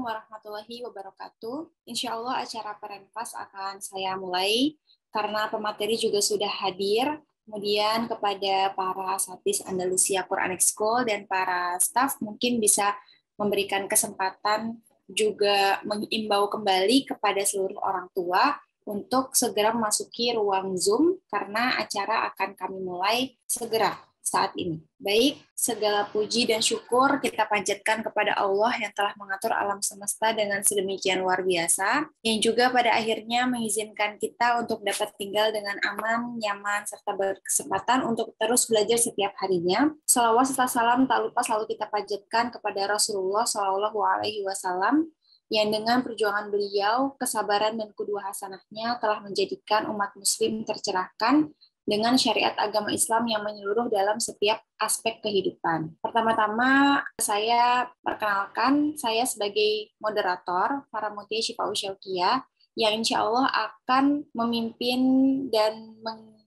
Warahmatullahi wabarakatuh. Insya Allah acara Parenpas akan saya mulai karena pemateri juga sudah hadir. Kemudian kepada para asatidz Andalusia Quranic School dan para staf mungkin bisa memberikan kesempatan juga mengimbau kembali kepada seluruh orang tua untuk segera memasuki ruang Zoom karena acara akan kami mulai segera saat ini. Baik, segala puji dan syukur kita panjatkan kepada Allah yang telah mengatur alam semesta dengan sedemikian luar biasa, yang juga pada akhirnya mengizinkan kita untuk dapat tinggal dengan aman, nyaman, serta berkesempatan untuk terus belajar setiap harinya. Salawat serta salam tak lupa selalu kita panjatkan kepada Rasulullah SAW, yang dengan perjuangan beliau, kesabaran dan kedua hasanahnya telah menjadikan umat muslim tercerahkan dengan syariat agama Islam yang menyeluruh dalam setiap aspek kehidupan. Pertama-tama, saya perkenalkan, saya sebagai moderator Faramutia Syifa'u Syauqiyah, yang insya Allah akan memimpin dan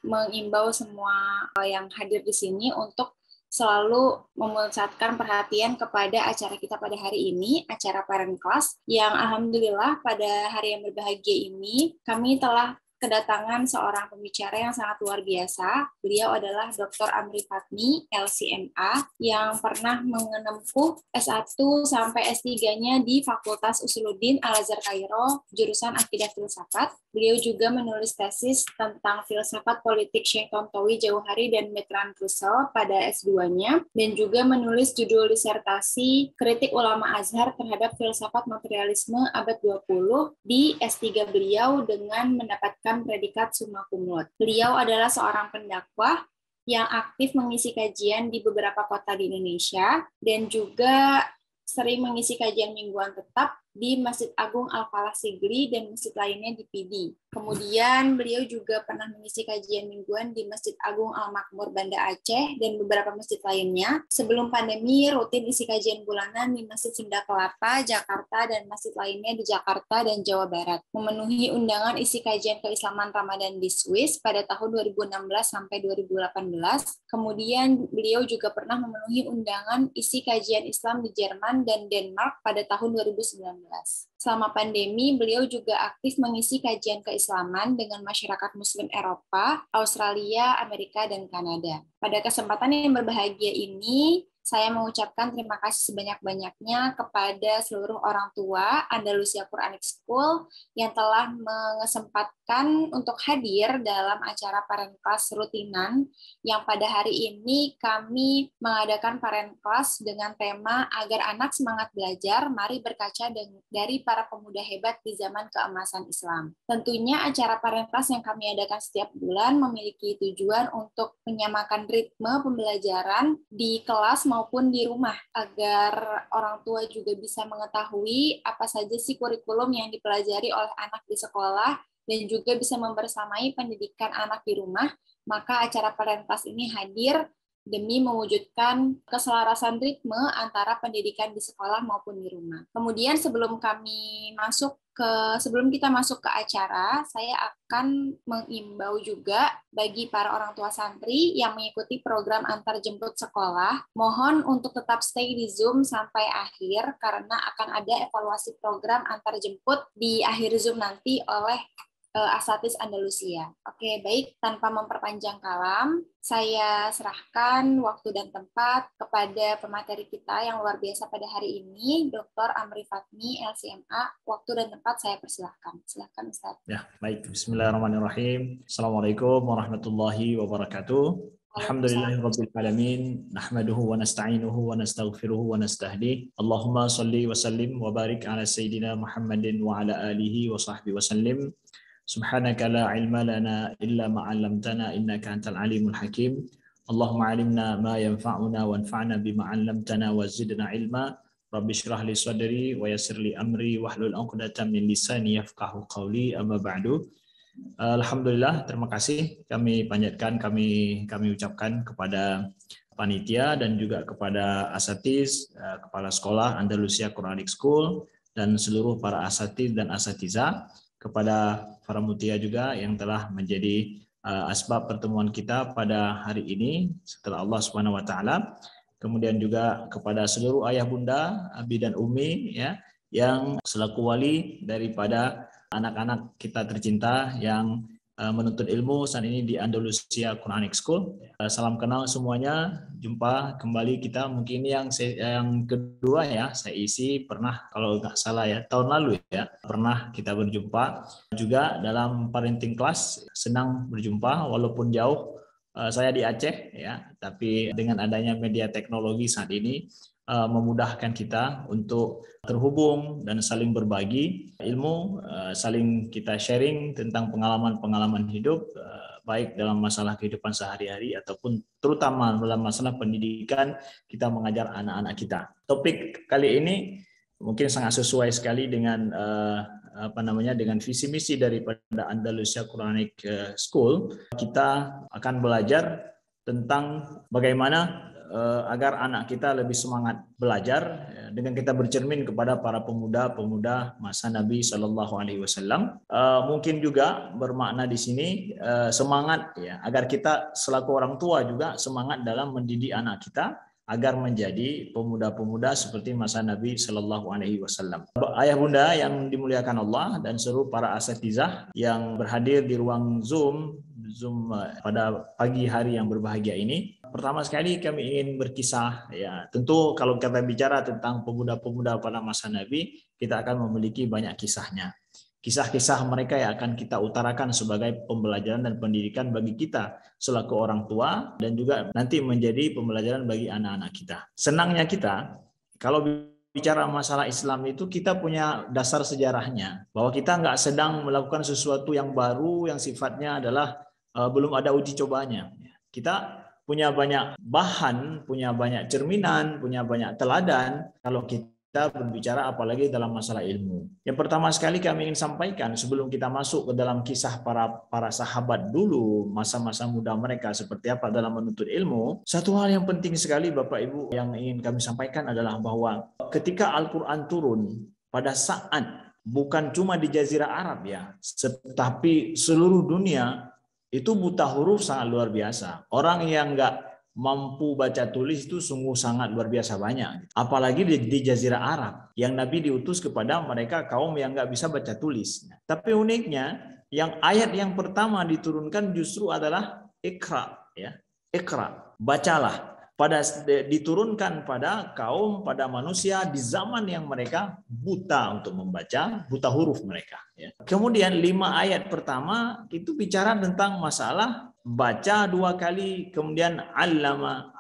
mengimbau semua yang hadir di sini untuk selalu memusatkan perhatian kepada acara kita pada hari ini, acara Parent Class, yang alhamdulillah pada hari yang berbahagia ini, kami telah kedatangan seorang pembicara yang sangat luar biasa. Beliau adalah Dr. Amri Fatmi, LCMA, yang pernah menempuh S1 sampai S3-nya di Fakultas Usuluddin Al-Azhar Kairo, jurusan Akidah Filsafat. Beliau juga menulis tesis tentang filsafat politik Syekh Tontowi Jauhari dan Bertrand Russell pada S2-nya, dan juga menulis judul disertasi Kritik Ulama Azhar terhadap Filsafat Materialisme Abad 20 di S3 beliau dengan mendapatkan predikat summa cum laude. Beliau adalah seorang pendakwah yang aktif mengisi kajian di beberapa kota di Indonesia dan juga sering mengisi kajian mingguan tetap di Masjid Agung Al-Falah Sigli dan masjid lainnya di PD. Kemudian beliau juga pernah mengisi kajian mingguan di Masjid Agung Al-Makmur Banda Aceh dan beberapa masjid lainnya. Sebelum pandemi, rutin isi kajian bulanan di Masjid Sunda Kelapa, Jakarta, dan masjid lainnya di Jakarta dan Jawa Barat. Memenuhi undangan isi kajian keislaman Ramadan di Swiss pada tahun 2016 sampai 2018. Kemudian beliau juga pernah memenuhi undangan isi kajian Islam di Jerman dan Denmark pada tahun 2019. Selama pandemi, beliau juga aktif mengisi kajian keislaman dengan masyarakat Muslim Eropa, Australia, Amerika, dan Kanada. Pada kesempatan yang berbahagia ini, saya mengucapkan terima kasih sebanyak-banyaknya kepada seluruh orang tua Andalusia Quranic School yang telah mengesempatkan untuk hadir dalam acara Parent Class rutinan yang pada hari ini kami mengadakan Parent Class dengan tema agar anak semangat belajar, mari berkaca dari para pemuda hebat di zaman keemasan Islam. Tentunya acara Parent Class yang kami adakan setiap bulan memiliki tujuan untuk menyamakan ritme pembelajaran di kelas maupun di rumah agar orang tua juga bisa mengetahui apa saja sih kurikulum yang dipelajari oleh anak di sekolah dan juga bisa membersamai pendidikan anak di rumah. Maka acara Parent Class ini hadir demi mewujudkan keselarasan ritme antara pendidikan di sekolah maupun di rumah. Kemudian sebelum kita masuk ke acara, saya akan mengimbau juga bagi para orang tua santri yang mengikuti program antar jemput sekolah, mohon untuk tetap stay di Zoom sampai akhir karena akan ada evaluasi program antar jemput di akhir Zoom nanti oleh asatidz Andalusia. Oke, baik, tanpa memperpanjang kalam, saya serahkan waktu dan tempat kepada pemateri kita yang luar biasa pada hari ini, Dr. Amri Fatmi, LCMA. Waktu dan tempat saya persilahkan. Silahkan, Ustaz. Ya, baik. Bismillahirrahmanirrahim. Assalamualaikum warahmatullahi wabarakatuh. Alhamdulillahirabbil alamin, nahmaduhu wa nasta'inuhu wa nastaghfiruhu wa nastahdihi. Allahumma shalli wa sallim wa barik ala sayyidina Muhammadin wa ala alihi wa sahbihi wa sallim. Subhanaka la ilma lana illa ma 'allamtana innaka antal alimul hakim. Allahumma 'allimna ma yanfa'una wanfa'na bima 'allamtana wa zidna ilma. Rabbi shrah li sadri wa yassir li amri wahlul 'uqdatam min lisani yafqahu qawli amma ba'du. Alhamdulillah, terima kasih kami panjatkan, kami ucapkan kepada panitia dan juga kepada asatidz, kepala sekolah Andalusia Quranic School dan seluruh para asatidz dan asatizah, kepada Faramutia juga yang telah menjadi asbab pertemuan kita pada hari ini setelah Allah Subhanahu wa taala. Kemudian juga kepada seluruh ayah bunda, abi dan umi ya, yang selaku wali daripada anak-anak kita tercinta yang menuntut ilmu saat ini di Andalusia Quranic School. Salam kenal semuanya, jumpa kembali kita. Mungkin ini yang kedua ya, saya isi pernah kalau nggak salah ya, tahun lalu ya, pernah kita berjumpa juga dalam parenting class. Senang berjumpa walaupun jauh. Saya di Aceh ya, tapi dengan adanya media teknologi saat ini memudahkan kita untuk terhubung dan saling berbagi ilmu, saling kita sharing tentang pengalaman-pengalaman hidup, baik dalam masalah kehidupan sehari-hari ataupun terutama dalam masalah pendidikan kita mengajar anak-anak kita. Topik kali ini mungkin sangat sesuai sekali dengan dengan visi misi daripada Andalusia Quranic School. Kita akan belajar tentang bagaimana agar anak kita lebih semangat belajar dengan kita bercermin kepada para pemuda-pemuda masa Nabi Shallallahu Alaihi Wasallam. Mungkin juga bermakna di sini semangat ya, agar kita selaku orang tua juga semangat dalam mendidik anak kita agar menjadi pemuda-pemuda seperti masa Nabi Shallallahu Alaihi Wasallam. Ayah bunda yang dimuliakan Allah dan seluruh para asatizah yang berhadir di ruang Zoom pada pagi hari yang berbahagia ini. Pertama sekali kami ingin berkisah ya. Tentu kalau kita bicara tentang pemuda-pemuda pada masa Nabi, kita akan memiliki banyak kisahnya. Kisah-kisah mereka yang akan kita utarakan sebagai pembelajaran dan pendidikan bagi kita selaku orang tua dan juga nanti menjadi pembelajaran bagi anak-anak kita. Senangnya kita kalau bicara masalah Islam itu kita punya dasar sejarahnya bahwa kita nggak sedang melakukan sesuatu yang baru yang sifatnya adalah belum ada uji cobanya. Kita punya banyak bahan, punya banyak cerminan, punya banyak teladan kalau kita berbicara apalagi dalam masalah ilmu. Yang pertama sekali kami ingin sampaikan sebelum kita masuk ke dalam kisah para sahabat dulu, masa-masa muda mereka seperti apa dalam menuntut ilmu. Satu hal yang penting sekali Bapak Ibu yang ingin kami sampaikan adalah bahwa ketika Al-Quran turun pada saat bukan cuma di Jazirah Arab ya, tetapi seluruh dunia itu buta huruf sangat luar biasa. Orang yang nggak mampu baca tulis itu sungguh sangat luar biasa banyak. Apalagi di Jazirah Arab yang Nabi diutus kepada mereka kaum yang nggak bisa baca tulis. Tapi uniknya, yang ayat yang pertama diturunkan justru adalah Iqra, ya, Iqra, bacalah. Diturunkan pada kaum, pada manusia di zaman yang mereka buta untuk membaca, buta huruf mereka. Ya. Kemudian 5 ayat pertama itu bicara tentang masalah baca 2 kali, kemudian allama,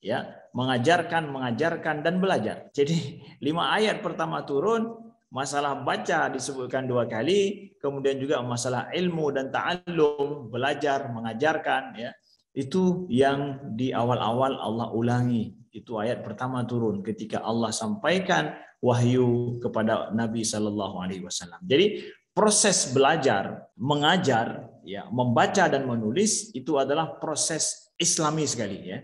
ya, mengajarkan dan belajar. Jadi 5 ayat pertama turun, masalah baca disebutkan 2 kali, kemudian juga masalah ilmu dan ta'allum, belajar, mengajarkan, ya. Itu yang di awal-awal Allah ulangi. Itu ayat pertama turun ketika Allah sampaikan wahyu kepada Nabi Shallallahu Alaihi Wasallam. Jadi proses belajar, mengajar, ya, membaca dan menulis itu adalah proses Islami sekali, ya.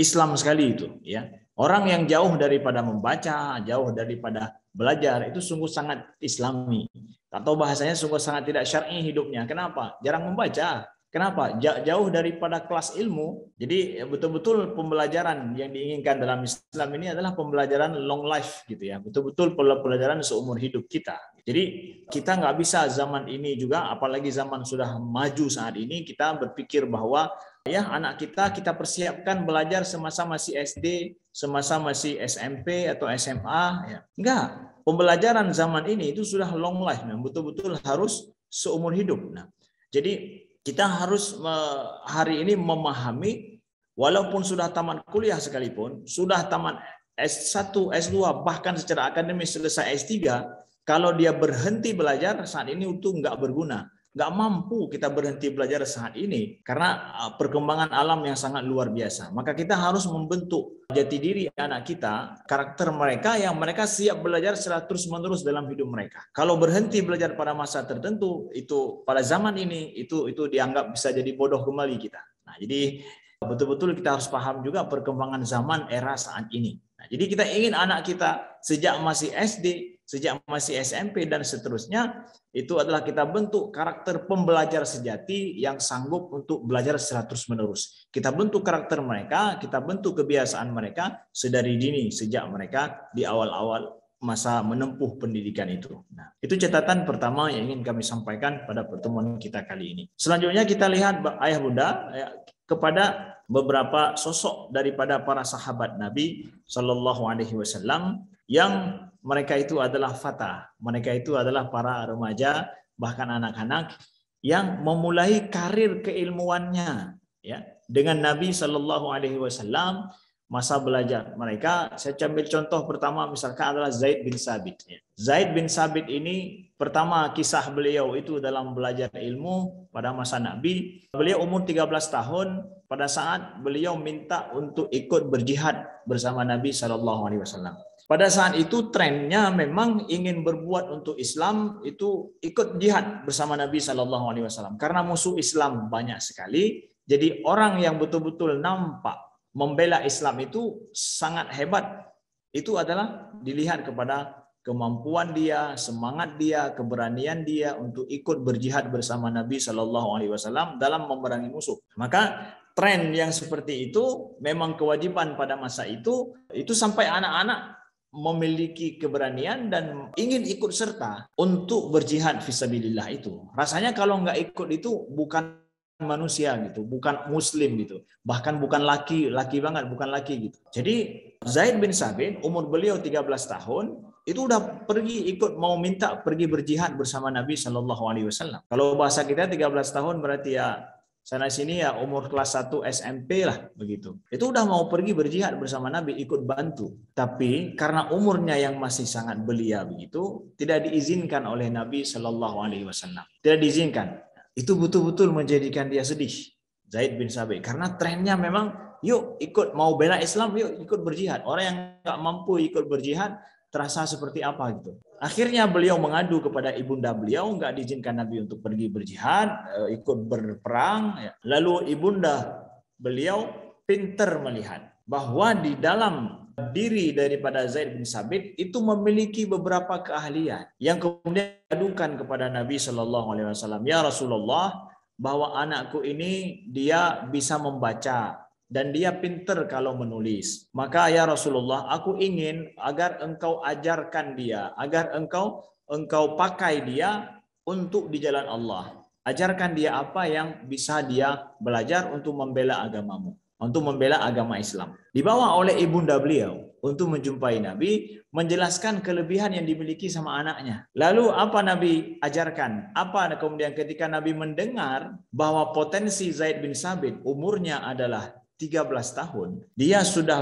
Islam sekali itu, ya. Orang yang jauh daripada membaca, jauh daripada belajar itu sungguh sangat Islami. Atau bahasanya sungguh sangat tidak syar'i hidupnya. Kenapa? Jarang membaca. Kenapa? Jauh daripada kelas ilmu. Jadi betul-betul pembelajaran yang diinginkan dalam Islam ini adalah pembelajaran long life gitu ya. Betul-betul pembelajaran seumur hidup kita. Jadi kita nggak bisa zaman ini juga, apalagi zaman sudah maju saat ini, kita berpikir bahwa ya anak kita persiapkan belajar semasa masih SD, semasa masih SMP atau SMA. Ya. Enggak. Pembelajaran zaman ini itu sudah long life. Betul-betul harus seumur hidup. Nah, jadi kita harus hari ini memahami, walaupun sudah tamat kuliah sekalipun, sudah tamat S1, S2, bahkan secara akademis selesai S3, kalau dia berhenti belajar saat ini itu nggak berguna. Nggak mampu kita berhenti belajar saat ini karena perkembangan alam yang sangat luar biasa. Maka kita harus membentuk jati diri anak kita, karakter mereka yang mereka siap belajar secara terus-menerus dalam hidup mereka. Kalau berhenti belajar pada masa tertentu, itu pada zaman ini itu dianggap bisa jadi bodoh kembali kita. Nah, jadi betul-betul kita harus paham juga perkembangan zaman era saat ini. Nah, jadi kita ingin anak kita sejak masih SD, sejak masih SMP dan seterusnya, itu adalah kita bentuk karakter pembelajar sejati yang sanggup untuk belajar secara terus-menerus. Kita bentuk karakter mereka, kita bentuk kebiasaan mereka sedari dini, sejak mereka di awal-awal masa menempuh pendidikan itu. Nah, itu catatan pertama yang ingin kami sampaikan pada pertemuan kita kali ini. Selanjutnya kita lihat ayah bunda kepada beberapa sosok daripada para sahabat Nabi Shallallahu Alaihi Wasallam yang mereka itu adalah fata, mereka itu adalah para remaja bahkan anak-anak yang memulai karir keilmuannya ya dengan Nabi Shallallahu Alaihi Wasallam. Masa belajar mereka, saya ambil contoh pertama misalkan adalah Zaid bin Sabit. Zaid bin Sabit ini pertama kisah beliau itu dalam belajar ilmu pada masa Nabi. Beliau umur 13 tahun pada saat beliau minta untuk ikut berjihad bersama Nabi SAW. Pada saat itu trennya memang ingin berbuat untuk Islam itu ikut jihad bersama Nabi SAW. Karena musuh Islam banyak sekali, jadi orang yang betul-betul nampak membela Islam itu sangat hebat. Itu adalah dilihat kepada kemampuan dia, semangat dia, keberanian dia untuk ikut berjihad bersama Nabi SAW dalam memerangi musuh. Maka tren yang seperti itu memang kewajiban pada masa itu sampai anak-anak memiliki keberanian dan ingin ikut serta untuk berjihad fisabilillah itu. Rasanya kalau nggak ikut itu bukan manusia gitu, bukan muslim gitu, bahkan bukan laki banget, bukan laki gitu. Jadi Zaid bin Sabit umur beliau 13 tahun itu udah pergi ikut mau minta pergi berjihad bersama Nabi SAW. Kalau bahasa kita 13 tahun berarti ya sana sini ya umur kelas 1 SMP lah begitu. Itu udah mau pergi berjihad bersama Nabi ikut bantu. Tapi karena umurnya yang masih sangat belia begitu, tidak diizinkan oleh Nabi SAW. Tidak diizinkan. Itu betul-betul menjadikan dia sedih, Zaid bin Sabit, karena trennya memang yuk ikut mau bela Islam, yuk ikut berjihad. Orang yang nggak mampu ikut berjihad terasa seperti apa gitu. Akhirnya beliau mengadu kepada ibunda beliau, nggak diizinkan Nabi untuk pergi berjihad, ikut berperang. Lalu ibunda beliau pintar melihat bahwa di dalam diri daripada Zaid bin Sabit itu memiliki beberapa keahlian yang kemudian diadukan kepada Nabi Shallallahu Alaihi Wasallam. Ya Rasulullah, bahwa anakku ini dia bisa membaca dan dia pintar kalau menulis. Maka ya Rasulullah, aku ingin agar engkau ajarkan dia, agar engkau pakai dia untuk di jalan Allah. Ajarkan dia apa yang bisa dia belajar untuk membela agamamu, untuk membela agama Islam. Dibawa oleh ibunda beliau untuk menjumpai Nabi, menjelaskan kelebihan yang dimiliki sama anaknya. Lalu apa Nabi ajarkan? Apa kemudian ketika Nabi mendengar bahwa potensi Zaid bin Sabit umurnya adalah 13 tahun, dia sudah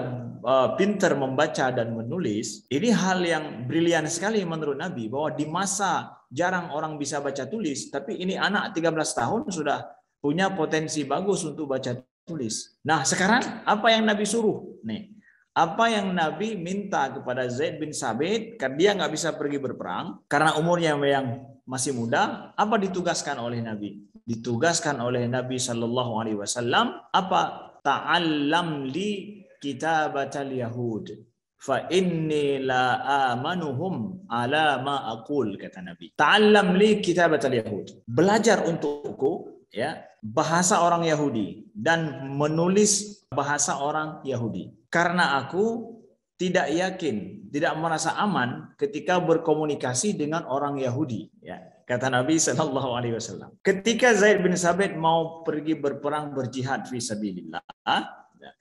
pintar membaca dan menulis. Ini hal yang brilian sekali menurut Nabi, bahwa di masa jarang orang bisa baca tulis, tapi ini anak 13 tahun sudah punya potensi bagus untuk baca tulis. Nah, sekarang apa yang Nabi suruh? Nih, apa yang Nabi minta kepada Zaid bin Sabit, karena dia nggak bisa pergi berperang, karena umurnya yang masih muda, apa ditugaskan oleh Nabi? Ditugaskan oleh Nabi Shallallahu Alaihi Wasallam apa? Ta'allam li kitabatal Yahud, fa inni la amanuhum ala ma aqul, kata Nabi. Ta'allam li kitabatal Yahud. Belajar untukku ya bahasa orang Yahudi dan menulis bahasa orang Yahudi. Karena aku tidak yakin, tidak merasa aman ketika berkomunikasi dengan orang Yahudi. Ya, kata Nabi Shallallahu Alaihi Wasallam. Ketika Zaid bin Sabit mau pergi berperang berjihad fisabilillah,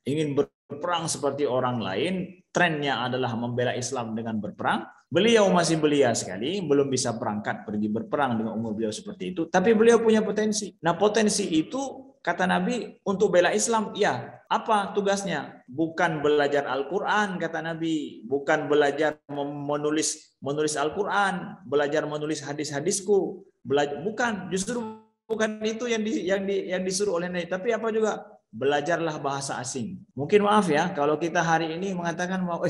ingin berperang seperti orang lain, trennya adalah membela Islam dengan berperang. Beliau masih belia sekali, belum bisa berangkat pergi berperang dengan umur beliau seperti itu. Tapi beliau punya potensi. Nah, potensi itu kata Nabi untuk bela Islam, ya. Apa tugasnya? Bukan belajar Al-Quran, kata Nabi. Bukan belajar menulis Al-Quran, belajar menulis hadis-hadisku. Bukan, justru bukan itu yang disuruh oleh Nabi. Tapi apa juga? Belajarlah bahasa asing. Mungkin maaf ya, kalau kita hari ini mengatakan mau,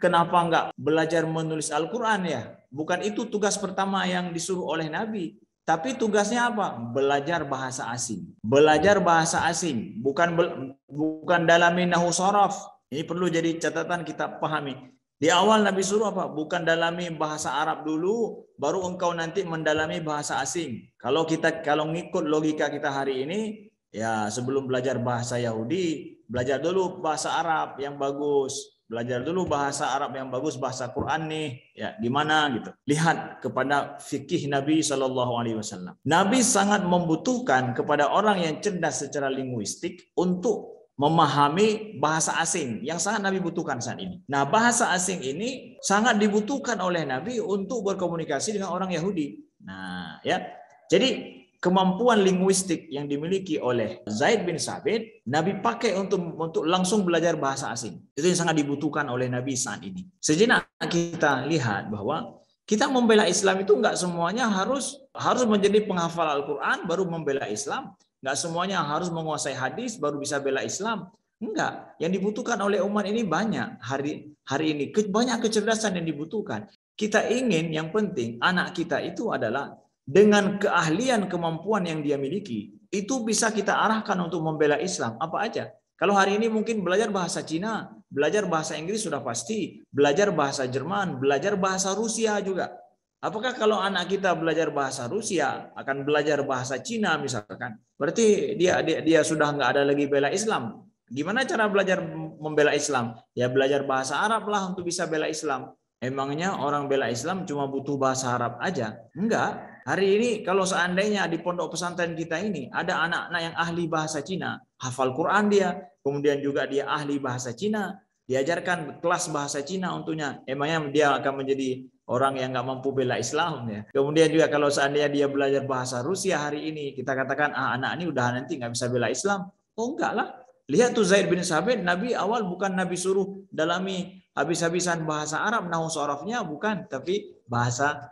kenapa enggak belajar menulis Al-Quran ya? Bukan itu tugas pertama yang disuruh oleh Nabi. Tapi tugasnya apa? Belajar bahasa asing. Belajar bahasa asing. Bukan dalami nahu sharaf. Ini perlu jadi catatan kita pahami. Di awal Nabi suruh apa? Bukan dalami bahasa Arab dulu, baru engkau nanti mendalami bahasa asing. Kalau ngikut logika kita hari ini, ya sebelum belajar bahasa Yahudi, belajar dulu bahasa Arab yang bagus. belajar dulu bahasa Arab yang bagus, bahasa Quran nih, ya gimana gitu. Lihat kepada fikih Nabi Shallallahu Alaihi Wasallam. Nabi sangat membutuhkan kepada orang yang cerdas secara linguistik untuk memahami bahasa asing yang sangat Nabi butuhkan saat ini. Nah, bahasa asing ini sangat dibutuhkan oleh Nabi untuk berkomunikasi dengan orang Yahudi. Nah, ya. Jadi kemampuan linguistik yang dimiliki oleh Zaid bin Sabit, Nabi pakai untuk langsung belajar bahasa asing. Itu yang sangat dibutuhkan oleh Nabi saat ini. Sejenak kita lihat bahwa kita membela Islam itu nggak semuanya harus menjadi penghafal Al-Quran baru membela Islam. Nggak semuanya harus menguasai hadis baru bisa bela Islam. Enggak. Yang dibutuhkan oleh umat ini banyak. Hari ini banyak kecerdasan yang dibutuhkan. Kita ingin yang penting anak kita itu adalah dengan keahlian kemampuan yang dia miliki, itu bisa kita arahkan untuk membela Islam. Apa aja? Kalau hari ini mungkin belajar bahasa Cina, belajar bahasa Inggris sudah pasti, belajar bahasa Jerman, belajar bahasa Rusia juga. Apakah kalau anak kita belajar bahasa Rusia, akan belajar bahasa Cina misalkan, berarti dia sudah nggak ada lagi bela Islam. Gimana cara belajar membela Islam? Ya belajar bahasa Arab lah untuk bisa bela Islam. Emangnya orang bela Islam cuma butuh bahasa Arab aja? Enggak. Hari ini kalau seandainya di pondok pesantren kita ini ada anak-anak yang ahli bahasa Cina, hafal Quran dia, kemudian juga dia ahli bahasa Cina, diajarkan kelas bahasa Cina untuknya, emangnya dia akan menjadi orang yang nggak mampu bela Islam ya. Kemudian juga kalau seandainya dia belajar bahasa Rusia hari ini, kita katakan anak ini udah nanti nggak bisa bela Islam. Oh enggak lah. Lihat tuh Zaid bin Sabit, Nabi awal bukan Nabi suruh dalami habis-habisan bahasa Arab, nahwu sorofnya bukan, tapi bahasa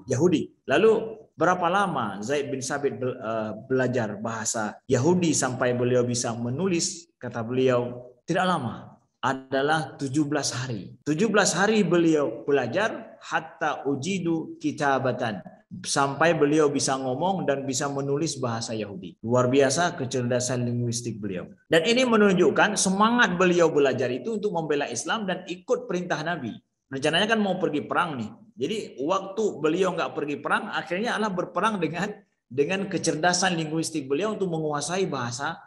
Yahudi. Lalu berapa lama Zaid bin Sabit belajar bahasa Yahudi sampai beliau bisa menulis? Kata beliau, tidak lama. Adalah 17 hari. 17 hari beliau belajar hatta ujidu kitabatan. Sampai beliau bisa ngomong dan bisa menulis bahasa Yahudi. Luar biasa kecerdasan linguistik beliau. Dan ini menunjukkan semangat beliau belajar itu untuk membela Islam dan ikut perintah Nabi. Rencananya kan mau pergi perang nih. Jadi waktu beliau nggak pergi perang, akhirnya Allah berperang dengan kecerdasan linguistik beliau untuk menguasai bahasa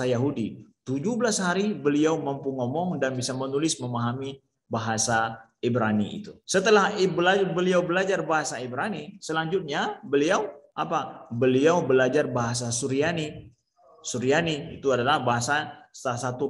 Yahudi. 17 hari beliau mampu ngomong dan bisa menulis, memahami bahasa Ibrani itu. Setelah beliau belajar bahasa Ibrani, selanjutnya beliau Beliau belajar bahasa Suryani. Suryani itu adalah bahasa salah satu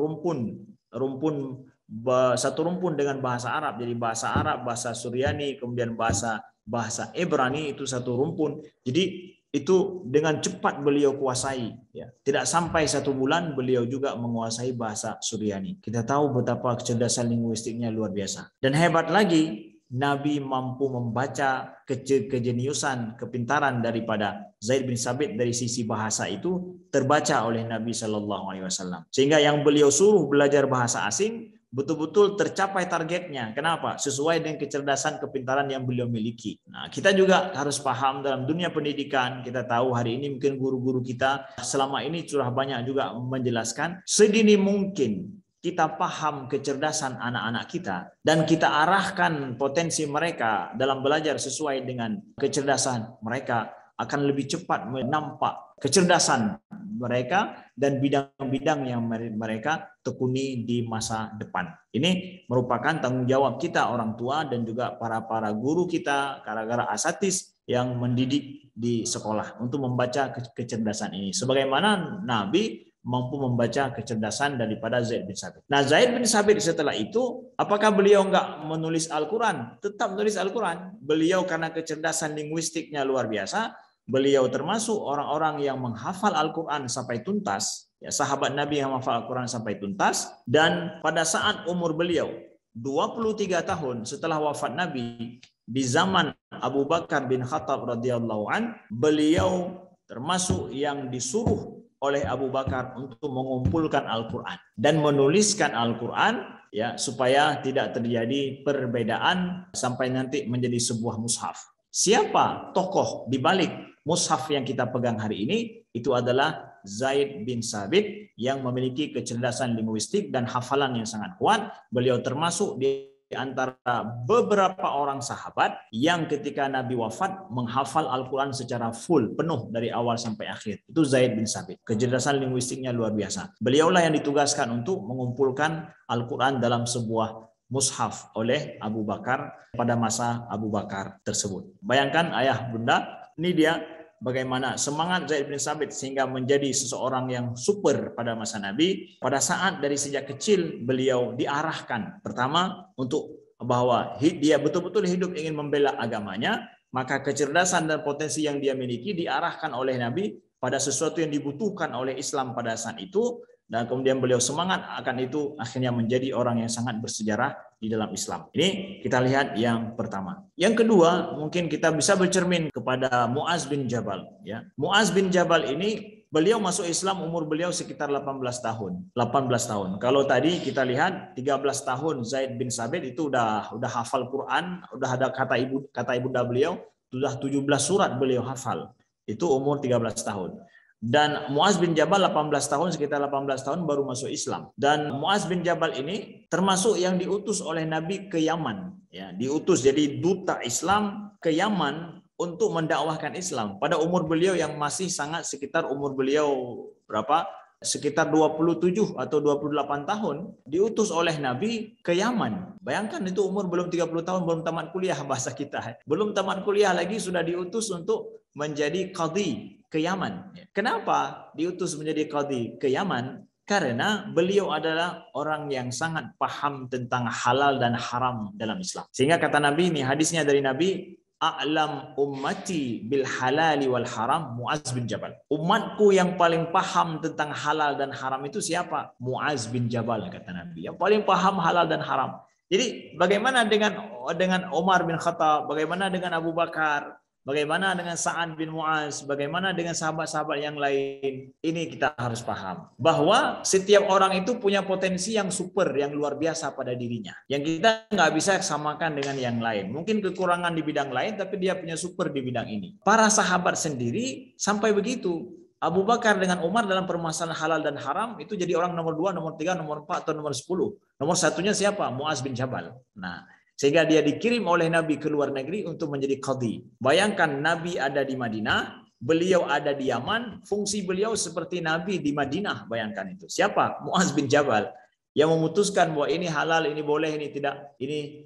satu rumpun dengan bahasa Arab. Jadi bahasa Arab, bahasa Suryani, kemudian bahasa Ibrani itu satu rumpun. Jadi itu dengan cepat beliau kuasai. Ya. Tidak sampai 1 bulan beliau juga menguasai bahasa Suryani. Kita tahu betapa kecerdasan linguistiknya luar biasa. Dan hebat lagi, Nabi mampu membaca kejeniusan, kepintaran daripada Zaid bin Sabit dari sisi bahasa itu terbaca oleh Nabi Shallallahu Alaihi Wasallam. Sehingga yang beliau suruh belajar bahasa asing betul-betul tercapai targetnya. Kenapa? Sesuai dengan kecerdasan, kepintaran yang beliau miliki. Nah, kita juga harus paham dalam dunia pendidikan. Kita tahu hari ini mungkin guru-guru kita selama ini sudah banyak juga menjelaskan sedini mungkin kita paham kecerdasan anak-anak kita dan kita arahkan potensi mereka dalam belajar sesuai dengan kecerdasan mereka, akan lebih cepat menampak kecerdasan mereka dan bidang-bidang yang mereka tekuni di masa depan. Ini merupakan tanggung jawab kita orang tua dan juga para guru kita, gara-gara asatis yang mendidik di sekolah untuk membaca kecerdasan ini. Sebagaimana Nabi mampu membaca kecerdasan daripada Zaid bin Sabit. Nah, Zaid bin Sabit setelah itu, apakah beliau nggak menulis Al-Quran? Tetap menulis Al-Quran. Beliau karena kecerdasan linguistiknya luar biasa, beliau termasuk orang-orang yang menghafal Al-Quran sampai tuntas, ya, sahabat Nabi yang menghafal Al-Quran sampai tuntas, dan pada saat umur beliau 23 tahun setelah wafat Nabi, di zaman Abu Bakar bin Khattab radhiyallahu an, beliau termasuk yang disuruh oleh Abu Bakar untuk mengumpulkan Al-Quran dan menuliskan Al-Quran, ya, supaya tidak terjadi perbedaan sampai nanti menjadi sebuah mushaf. Siapa tokoh di balik mushaf yang kita pegang hari ini? Itu adalah Zaid bin Sabit yang memiliki kecerdasan linguistik dan hafalan yang sangat kuat. Beliau termasuk di antara beberapa orang sahabat yang ketika Nabi wafat menghafal Al-Quran secara full, penuh dari awal sampai akhir. Itu Zaid bin Sabit. Kecerdasan linguistiknya luar biasa. Beliaulah yang ditugaskan untuk mengumpulkan Al-Quran dalam sebuah mushaf oleh Abu Bakar pada masa Abu Bakar tersebut. Bayangkan ayah bunda, ini dia bagaimana semangat Zaid bin Sabit sehingga menjadi seseorang yang super pada masa Nabi. Pada saat dari sejak kecil beliau diarahkan pertama untuk bahwa dia betul-betul hidup ingin membela agamanya, maka kecerdasan dan potensi yang dia miliki diarahkan oleh Nabi pada sesuatu yang dibutuhkan oleh Islam pada saat itu, dan kemudian beliau semangat akan itu, akhirnya menjadi orang yang sangat bersejarah di dalam Islam. Ini kita lihat yang pertama. Yang kedua, mungkin kita bisa bercermin kepada Muaz bin Jabal. Ya, Muaz bin Jabal ini beliau masuk Islam umur beliau sekitar 18 tahun. 18 tahun. Kalau tadi kita lihat 13 tahun Zaid bin Sabit itu udah hafal Quran, udah ada kata ibunda beliau, sudah 17 surat beliau hafal. Itu umur 13 tahun. Dan Muaz bin Jabal 18 tahun, sekitar 18 tahun baru masuk Islam. Dan Muaz bin Jabal ini termasuk yang diutus oleh Nabi ke Yaman. Ya, diutus jadi duta Islam ke Yaman untuk mendakwahkan Islam. Pada umur beliau yang masih sangat, sekitar umur beliau berapa? Sekitar 27 atau 28 tahun, diutus oleh Nabi ke Yaman. Bayangkan itu umur belum 30 tahun, belum tamat kuliah bahasa kita. Belum tamat kuliah lagi sudah diutus untuk menjadi qadhi ke Yaman. Kenapa diutus menjadi qadhi ke Yaman? Karena beliau adalah orang yang sangat paham tentang halal dan haram dalam Islam. Sehingga kata Nabi, ini hadisnya dari Nabi, a'lam ummati bil halali wal haram Muaz bin Jabal. Umatku yang paling paham tentang halal dan haram itu siapa? Muaz bin Jabal, kata Nabi. Yang paling paham halal dan haram. Jadi bagaimana dengan Umar bin Khattab, bagaimana dengan Abu Bakar, bagaimana dengan Sa'ad bin Muaz, bagaimana dengan sahabat-sahabat yang lain. Ini kita harus paham. Bahwa setiap orang itu punya potensi yang super, yang luar biasa pada dirinya. Yang kita nggak bisa samakan dengan yang lain. Mungkin kekurangan di bidang lain, tapi dia punya super di bidang ini. Para sahabat sendiri sampai begitu. Abu Bakar dengan Umar dalam permasalahan halal dan haram itu jadi orang nomor 2, nomor 3, nomor 4, atau nomor 10. Nomor satunya siapa? Muaz bin Jabal. Nah, sehingga dia dikirim oleh Nabi ke luar negeri untuk menjadi qadhi. Bayangkan Nabi ada di Madinah, beliau ada di Yaman, fungsi beliau seperti Nabi di Madinah. Bayangkan itu. Siapa? Muaz bin Jabal yang memutuskan bahwa ini halal, ini boleh, ini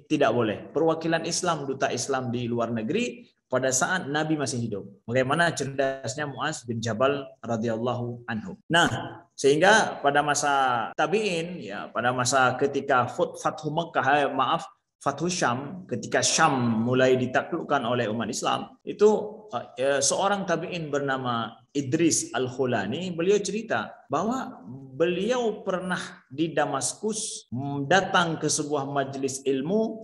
tidak boleh. Perwakilan Islam, duta Islam di luar negeri pada saat Nabi masih hidup. Bagaimana cerdasnya Muaz bin Jabal radhiyallahu anhu. Nah, sehingga pada masa tabi'in, ya, pada masa ketika Fathu Makkah, Fathu Syam, ketika Syam mulai ditaklukkan oleh umat Islam, itu seorang tabi'in bernama Idris Al-Khulani, beliau cerita bahwa beliau pernah di Damaskus datang ke sebuah majelis ilmu,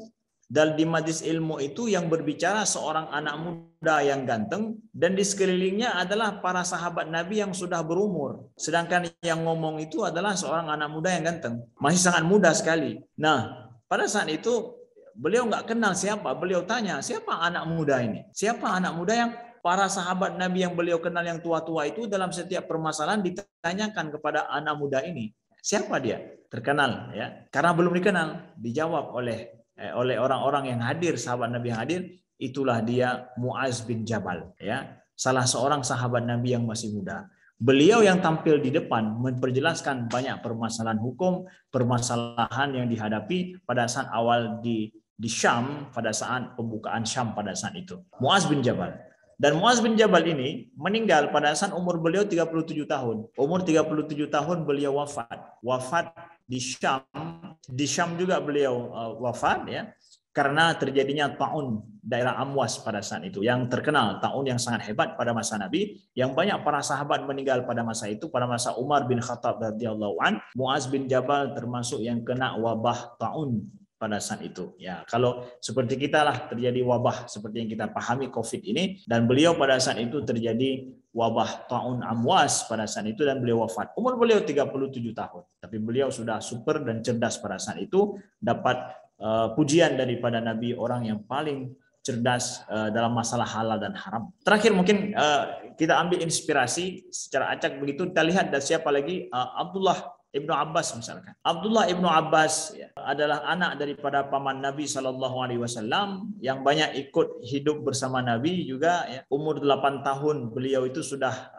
dan di majelis ilmu itu yang berbicara seorang anak muda yang ganteng, dan di sekelilingnya adalah para sahabat Nabi yang sudah berumur. Sedangkan yang ngomong itu adalah seorang anak muda yang ganteng, masih sangat muda sekali. Nah, pada saat itu beliau nggak kenal siapa. Beliau tanya, siapa anak muda ini? Siapa anak muda yang para sahabat Nabi yang beliau kenal yang tua-tua itu dalam setiap permasalahan ditanyakan kepada anak muda ini. Siapa dia? Terkenal, ya. Karena belum dikenal, dijawab oleh orang-orang yang hadir, sahabat Nabi yang hadir, itulah dia Muaz bin Jabal, ya. Salah seorang sahabat Nabi yang masih muda. Beliau yang tampil di depan memperjelaskan banyak permasalahan hukum, permasalahan yang dihadapi pada saat awal di Syam, pada saat pembukaan Syam pada saat itu. Muaz bin Jabal. Dan Muaz bin Jabal ini meninggal pada saat umur beliau 37 tahun. Umur 37 tahun beliau wafat. Wafat di Syam. Di Syam juga beliau wafat, ya. Karena terjadinya taun daerah Amwas pada saat itu, yang terkenal, taun yang sangat hebat pada masa Nabi, yang banyak para sahabat meninggal pada masa itu, pada masa Umar bin Khattab radhiyallahu an. Muaz bin Jabal termasuk yang kena wabah taun pada saat itu. Ya, kalau seperti kita lah terjadi wabah seperti yang kita pahami COVID ini, dan beliau pada saat itu terjadi wabah taun Amwas pada saat itu dan beliau wafat. Umur beliau 37 tahun. Tapi beliau sudah super dan cerdas pada saat itu, dapat pujian daripada Nabi, orang yang paling cerdas dalam masalah halal dan haram. Terakhir mungkin kita ambil inspirasi secara acak begitu, kita lihat dan siapa lagi, Abdullah Ibnu Abbas misalkan. Abdullah Ibnu Abbas ya, adalah anak daripada paman Nabi SAW yang banyak ikut hidup bersama Nabi juga. Ya. Umur 8 tahun beliau itu sudah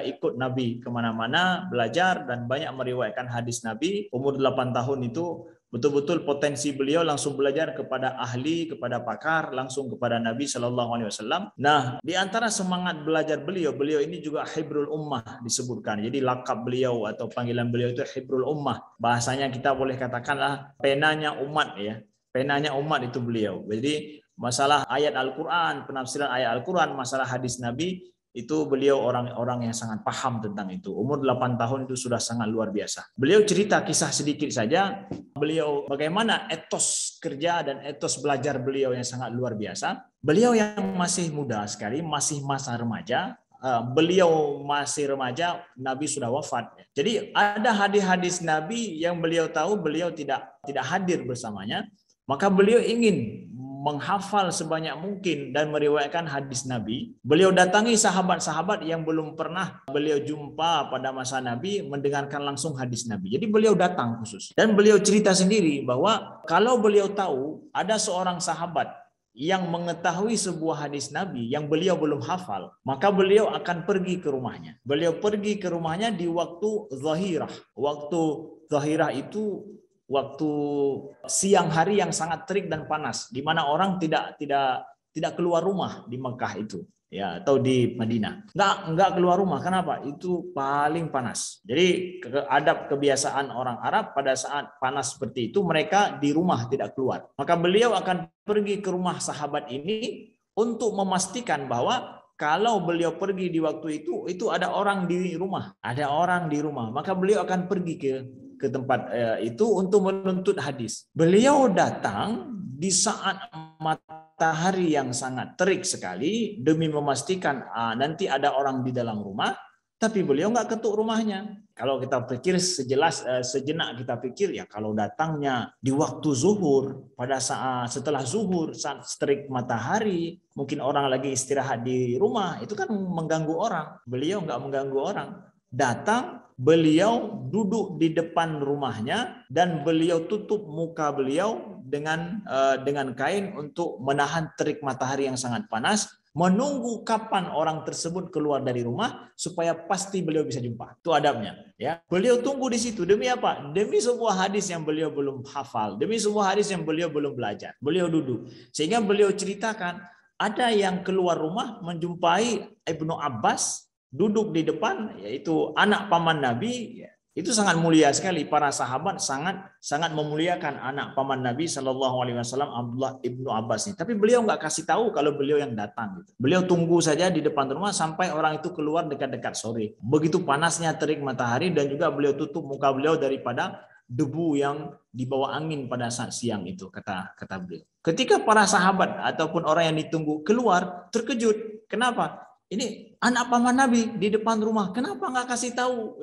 ikut Nabi kemana-mana belajar dan banyak meriwayatkan hadis Nabi. Umur 8 tahun itu betul-betul potensi beliau langsung belajar kepada ahli, kepada pakar, langsung kepada Nabi SAW. Nah, di antara semangat belajar beliau ini juga Hibrul Ummah disebutkan. Jadi lakab beliau atau panggilan beliau itu Hibrul Ummah. Bahasanya kita boleh katakanlah penanya umat ya. Penanya umat itu beliau. Jadi masalah ayat Al-Quran, penafsiran ayat Al-Quran, masalah hadis Nabi, itu beliau orang-orang yang sangat paham tentang itu. Umur 8 tahun itu sudah sangat luar biasa. Beliau cerita kisah sedikit saja. Beliau bagaimana etos kerja dan etos belajar beliau yang sangat luar biasa. Beliau yang masih muda sekali, masih masa remaja. Beliau masih remaja, Nabi sudah wafat. Jadi ada hadis-hadis Nabi yang beliau tahu, beliau tidak hadir bersamanya. Maka beliau ingin menghafal sebanyak mungkin dan meriwayatkan hadis Nabi. Beliau datangi sahabat-sahabat yang belum pernah beliau jumpa pada masa Nabi, mendengarkan langsung hadis Nabi. Jadi beliau datang khusus. Dan beliau cerita sendiri bahwa kalau beliau tahu ada seorang sahabat yang mengetahui sebuah hadis Nabi yang beliau belum hafal, maka beliau akan pergi ke rumahnya. Beliau pergi ke rumahnya di waktu zahirah. Waktu zahirah itu waktu siang hari yang sangat terik dan panas, di mana orang tidak keluar rumah di Mekah itu, ya, atau di Madinah. Nggak keluar rumah. Kenapa? Itu paling panas. Jadi adab kebiasaan orang Arab pada saat panas seperti itu, mereka di rumah tidak keluar. Maka beliau akan pergi ke rumah sahabat ini untuk memastikan bahwa kalau beliau pergi di waktu itu ada orang di rumah. Ada orang di rumah. Maka beliau akan pergi ke tempat itu untuk menuntut hadis. Beliau datang di saat matahari yang sangat terik sekali demi memastikan nanti ada orang di dalam rumah, tapi beliau nggak ketuk rumahnya. Kalau kita pikir sejenak kita pikir ya kalau datangnya di waktu zuhur, pada saat setelah zuhur, saat terik matahari, mungkin orang lagi istirahat di rumah, itu kan mengganggu orang. Beliau nggak mengganggu orang. Datang, beliau duduk di depan rumahnya dan beliau tutup muka beliau dengan kain untuk menahan terik matahari yang sangat panas, menunggu kapan orang tersebut keluar dari rumah supaya pasti beliau bisa jumpa. Itu adabnya, ya. Beliau tunggu di situ demi apa? Demi sebuah hadis yang beliau belum hafal, demi sebuah hadis yang beliau belum belajar. Beliau duduk sehingga beliau ceritakan ada yang keluar rumah menjumpai Ibnu Abbas duduk di depan, yaitu anak paman Nabi. Itu sangat mulia sekali. Para sahabat sangat memuliakan anak paman Nabi SAW, Abdullah Ibnu Abbas ini. Tapi beliau nggak kasih tahu kalau beliau yang datang. Beliau tunggu saja di depan rumah sampai orang itu keluar dekat-dekat sore. Begitu panasnya terik matahari, dan juga beliau tutup muka beliau daripada debu yang dibawa angin pada saat siang itu, kata beliau. Ketika para sahabat ataupun orang yang ditunggu keluar, terkejut. Kenapa? Ini anak paman Nabi di depan rumah, kenapa nggak kasih tahu?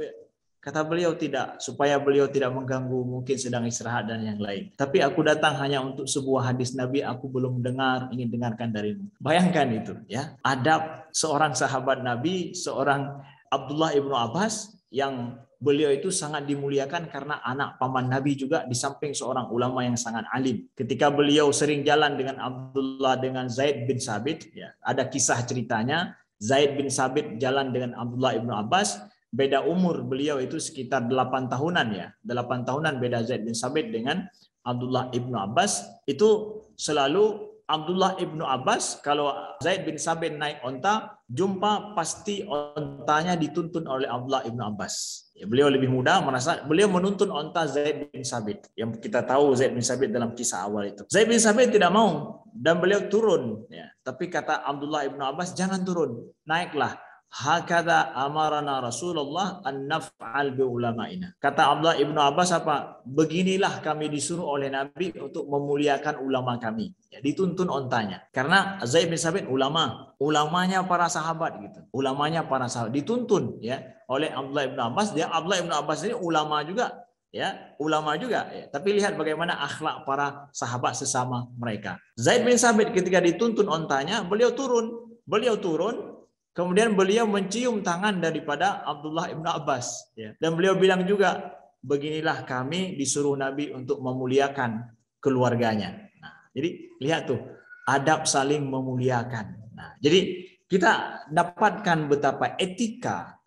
Kata beliau, tidak, supaya beliau tidak mengganggu, mungkin sedang istirahat dan yang lain. Tapi aku datang hanya untuk sebuah hadis Nabi, aku belum dengar, ingin dengarkan darimu. Bayangkan itu, ya, adab seorang sahabat Nabi, seorang Abdullah Ibnu Abbas, yang beliau itu sangat dimuliakan karena anak paman Nabi juga, di samping seorang ulama yang sangat alim. Ketika beliau sering jalan dengan Abdullah dengan Zaid bin Sabit, ya, ada kisah ceritanya. Zaid bin Sabit jalan dengan Abdullah Ibnu Abbas, beda umur beliau itu sekitar 8 tahunan ya. 8 tahunan beda Zaid bin Sabit dengan Abdullah Ibnu Abbas. Itu selalu Abdullah Ibnu Abbas, kalau Zaid bin Sabit naik onta, jumpa pasti ontanya dituntun oleh Abdullah Ibnu Abbas. Ya, beliau lebih muda, merasa beliau menuntun onta Zaid bin Sabit. Yang kita tahu Zaid bin Sabit dalam kisah awal itu. Zaid bin Sabit tidak mau dan beliau turun. Ya. Tapi kata Abdullah Ibnu Abbas, jangan turun, naiklah. Hakadha amarana Rasulullah an naf'al bi ulama'ina. Kata Abdullah Ibnu Abbas apa? Beginilah kami disuruh oleh Nabi untuk memuliakan ulama kami. Ya, dituntun ontanya. Karena Zaid bin Sabit ulamanya para sahabat gitu. Ulamanya para sahabat dituntun ya oleh Abdullah Ibnu Abbas. Dia Abdullah Ibnu Abbas ini ulama juga. Ya, ulama juga. Ya. Tapi lihat bagaimana akhlak para sahabat sesama mereka. Zaid bin Sabit ketika dituntun ontanya, beliau turun. Kemudian beliau mencium tangan daripada Abdullah Ibnu Abbas. Ya. Dan beliau bilang juga, beginilah kami disuruh Nabi untuk memuliakan keluarganya. Nah, jadi lihat tuh, adab saling memuliakan. Nah, jadi kita dapatkan betapa etika,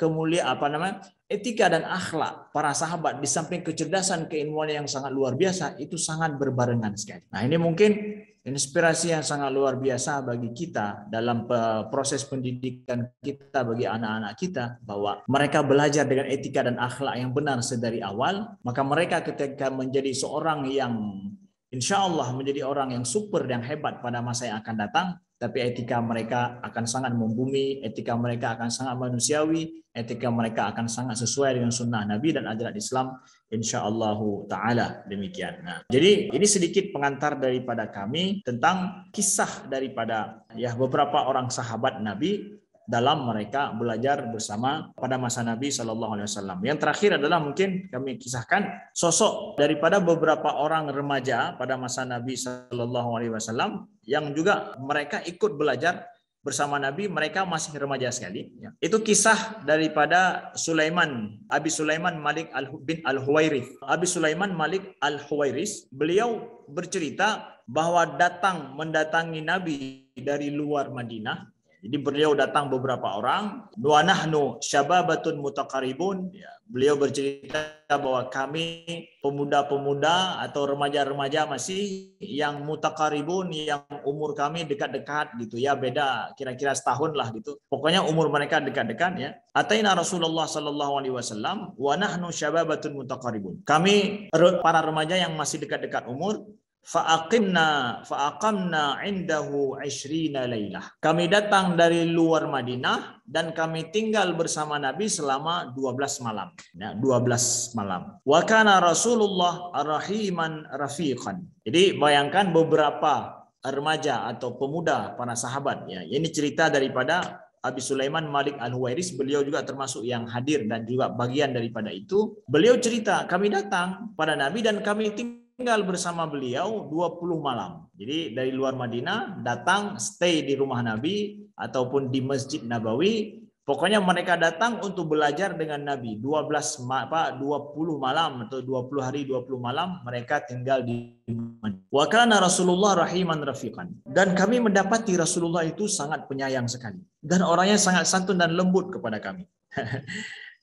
etika dan akhlak para sahabat di samping kecerdasan, keilmuan yang sangat luar biasa itu sangat berbarengan sekali. Nah, ini mungkin inspirasi yang sangat luar biasa bagi kita dalam proses pendidikan kita bagi anak-anak kita, bahwa mereka belajar dengan etika dan akhlak yang benar sedari awal, maka mereka ketika menjadi seorang yang insya Allah menjadi orang yang super dan hebat pada masa yang akan datang, tapi etika mereka akan sangat membumi, etika mereka akan sangat manusiawi, etika mereka akan sangat sesuai dengan sunnah Nabi dan ajaran Islam, insyaallah ta'ala. Demikian. Nah, jadi ini sedikit pengantar daripada kami tentang kisah daripada beberapa orang sahabat Nabi dalam mereka belajar bersama pada masa Nabi SAW. Yang terakhir adalah mungkin kami kisahkan sosok daripada beberapa orang remaja pada masa Nabi SAW yang juga mereka ikut belajar bersama Nabi, mereka masih remaja sekali. Itu kisah daripada Abi Sulaiman Malik bin Al-Huwairith. Abi Sulaiman Malik Al-Huwairith, beliau bercerita bahwa mendatangi Nabi dari luar Madinah. Jadi beliau datang beberapa orang, wa nahnu syababatun mutaqarribun. Beliau bercerita bahwa kami pemuda-pemuda atau remaja-remaja masih yang mutaqarribun, yang umur kami dekat-dekat gitu ya, beda kira-kira setahun lah gitu. Pokoknya umur mereka dekat-dekat ya. Ataina Rasulullah sallallahu alaihi wasallam wa nahnu syababatun mutaqarribun. Kami para remaja yang masih dekat-dekat umur, fa'aqamna indahu 20 lailah. Kami datang dari luar Madinah dan kami tinggal bersama Nabi selama 12 malam. Ya, 12 malam. Wa kana Rasulullah rahiman rafiqan. Jadi bayangkan beberapa remaja atau pemuda para sahabat ya. Ini cerita daripada Abi Sulaiman Malik Al-Huwairith, beliau juga termasuk yang hadir dan juga bagian daripada itu. Beliau cerita, kami datang pada Nabi dan kami tinggal bersama beliau 20 malam. Jadi dari luar Madinah datang stay di rumah Nabi ataupun di Masjid Nabawi. Pokoknya mereka datang untuk belajar dengan Nabi 20 malam atau 20 hari 20 malam mereka tinggal di Madinah. Wa kana Rasulullah rahiman rafiqan. Dan kami mendapati Rasulullah itu sangat penyayang sekali dan orangnya sangat santun dan lembut kepada kami.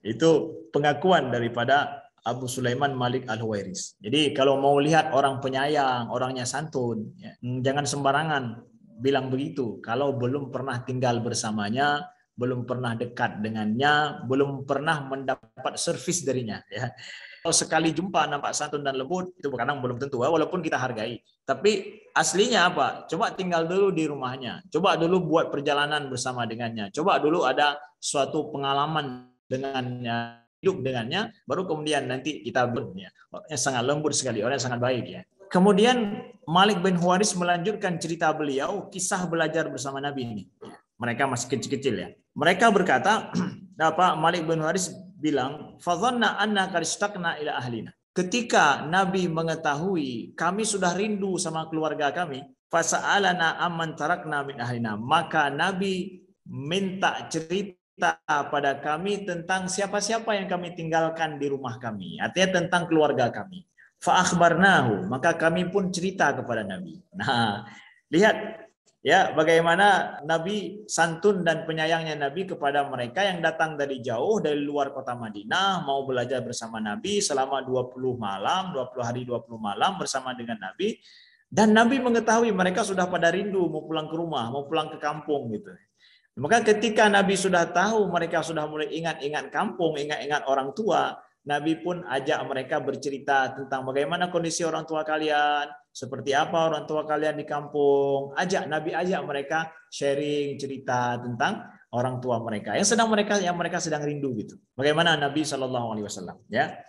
Itu pengakuan daripada Abu Sulaiman Malik Al-Huwairith. Jadi kalau mau lihat orang penyayang, orangnya santun, ya, jangan sembarangan bilang begitu. Kalau belum pernah tinggal bersamanya, belum pernah dekat dengannya, belum pernah mendapat servis darinya. Ya. Kalau sekali jumpa nampak santun dan lembut, itu kadang belum tentu, walaupun kita hargai. Tapi aslinya apa? Coba tinggal dulu di rumahnya. Coba dulu buat perjalanan bersama dengannya. Coba dulu ada suatu pengalaman dengannya, hidup dengannya, baru kemudian nanti kita orangnya sangat lembut sekali, orangnya sangat baik ya. Kemudian Malik bin Huwairith melanjutkan cerita beliau, kisah belajar bersama Nabi ini. Mereka masih kecil-kecil ya. Mereka berkata, Malik bin Huwairith bilang, "Fadhanna anna qad ishtaqna ila ahlina." Ketika Nabi mengetahui kami sudah rindu sama keluarga kami, fasa'alana amman tarakna min ahlina, maka Nabi minta cerita pada kami tentang siapa-siapa yang kami tinggalkan di rumah kami, artinya tentang keluarga kami. Fa akhbarnahu, maka kami pun cerita kepada Nabi. Nah, lihat ya bagaimana Nabi santun dan penyayangnya Nabi kepada mereka yang datang dari jauh dari luar kota Madinah mau belajar bersama Nabi selama 20 malam, 20 hari 20 malam bersama dengan Nabi, dan Nabi mengetahui mereka sudah pada rindu mau pulang ke rumah, mau pulang ke kampung gitu. Maka ketika Nabi sudah tahu mereka sudah mulai ingat-ingat kampung, ingat-ingat orang tua, Nabi pun ajak mereka bercerita tentang bagaimana kondisi orang tua kalian, seperti apa orang tua kalian di kampung. Nabi ajak mereka sharing cerita tentang orang tua mereka yang mereka sedang rindu gitu. Bagaimana Nabi SAW ya.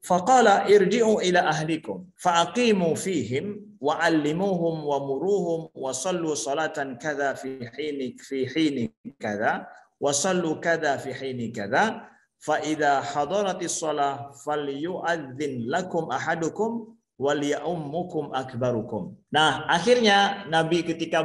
Faqala irji'u ila ahlikum fa'aqimu fihim wa'allimuhum wa muruhum wa sallu salatan kadza fi hini kadza wa sallu kadza fi hini kadza fa idza hadaratis shalah falyu'adzin lakum ahadukum wal ya'ummukum akbarukum. Nah, akhirnya Nabi ketika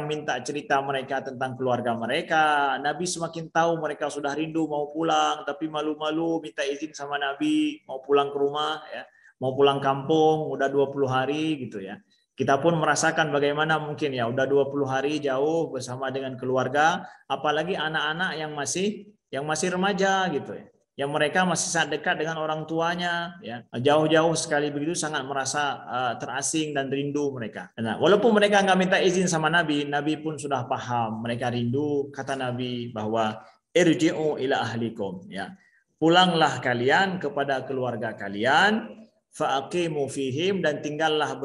minta cerita mereka tentang keluarga mereka, Nabi semakin tahu mereka sudah rindu mau pulang, tapi malu-malu minta izin sama Nabi mau pulang ke rumah, ya, mau pulang kampung, udah 20 hari gitu ya. Kita pun merasakan bagaimana mungkin ya, udah 20 hari jauh bersama dengan keluarga, apalagi anak-anak yang masih remaja gitu ya, yang mereka masih sangat dekat dengan orang tuanya, ya, jauh-jauh sekali begitu sangat merasa terasing dan rindu mereka. Nah, walaupun mereka nggak minta izin sama Nabi, Nabi pun sudah paham mereka rindu. Kata Nabi bahwa irji'u ila ahlikum, ya, pulanglah kalian kepada keluarga kalian, faaqimu fihim, dan tinggallah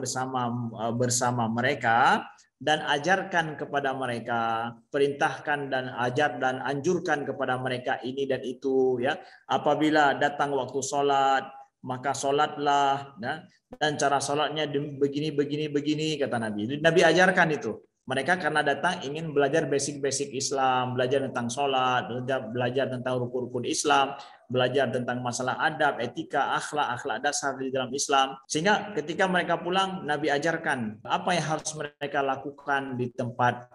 bersama mereka, dan ajarkan kepada mereka, perintahkan dan ajar dan anjurkan kepada mereka ini dan itu, ya. Apabila datang waktu sholat, maka sholatlah, ya. Dan cara sholatnya begini kata Nabi. Nabi ajarkan itu. Mereka karena datang ingin belajar basic-basic Islam, belajar tentang sholat, belajar tentang rukun-rukun Islam, belajar tentang masalah adab, etika, akhlak dasar di dalam Islam. Sehingga ketika mereka pulang, Nabi ajarkan apa yang harus mereka lakukan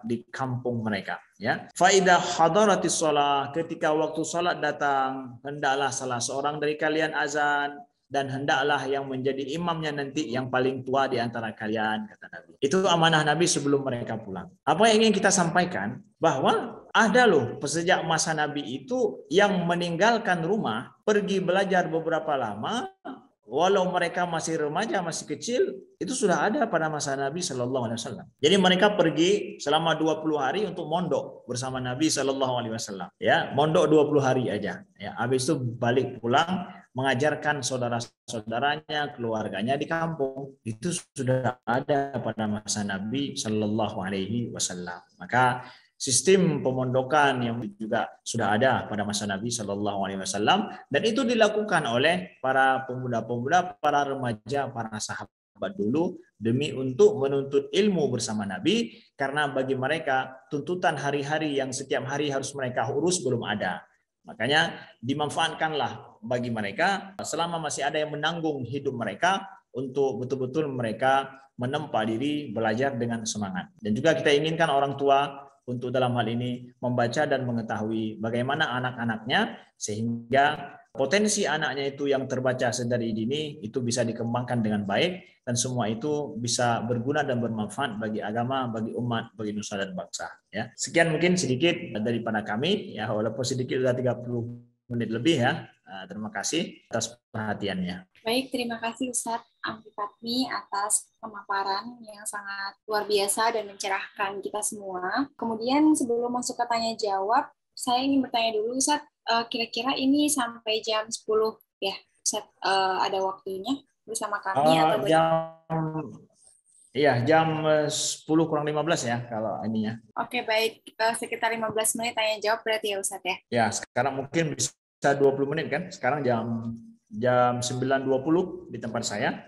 di kampung mereka. Ya, faidah hadaratis sholat, ketika waktu sholat datang, hendaklah salah seorang dari kalian azan, dan hendaklah yang menjadi imamnya nanti yang paling tua di antara kalian, kata Nabi. Itu amanah Nabi sebelum mereka pulang. Apa yang ingin kita sampaikan, bahwa ada loh sejak masa Nabi itu yang meninggalkan rumah, pergi belajar beberapa lama, walau mereka masih remaja, masih kecil, itu sudah ada pada masa Nabi Shallallahu Alaihi Wasallam. Jadi mereka pergi selama 20 hari untuk mondok bersama Nabi Shallallahu Alaihi Wasallam. Ya, mondok 20 hari aja. Ya, habis itu balik pulang mengajarkan saudara-saudaranya, keluarganya di kampung. Itu sudah ada pada masa Nabi Shallallahu Alaihi Wasallam. Maka sistem pemondokan yang juga sudah ada pada masa Nabi Shallallahu Alaihi Wasallam, dan itu dilakukan oleh para pemuda-pemuda, para remaja, para sahabat dulu demi untuk menuntut ilmu bersama Nabi, karena bagi mereka tuntutan hari-hari yang setiap hari harus mereka urus belum ada. Makanya dimanfaatkanlah bagi mereka selama masih ada yang menanggung hidup mereka untuk betul-betul mereka menempa diri belajar dengan semangat. Dan juga kita inginkan orang tua untuk dalam hal ini membaca dan mengetahui bagaimana anak-anaknya, sehingga potensi anaknya itu yang terbaca sedari dini itu bisa dikembangkan dengan baik, dan semua itu bisa berguna dan bermanfaat bagi agama, bagi umat, bagi nusa dan bangsa. Ya, sekian mungkin sedikit daripada kami, ya, walaupun sedikit sudah 30 menit lebih ya. Terima kasih atas perhatiannya. Baik, terima kasih Ustadz Amfi Fatmi atas pemaparan yang sangat luar biasa dan mencerahkan kita semua. Kemudian sebelum masuk ke tanya jawab, saya ingin bertanya dulu Ustadz, kira-kira ini sampai jam 10 ya, Ustadz, ada waktunya bersama kami atau jam 10 kurang 15 ya kalau ininya. Oke, baik, sekitar 15 menit tanya jawab berarti ya Ustadz ya. Ya, sekarang mungkin bisa 20 menit kan? Sekarang jam 9.20 di tempat saya.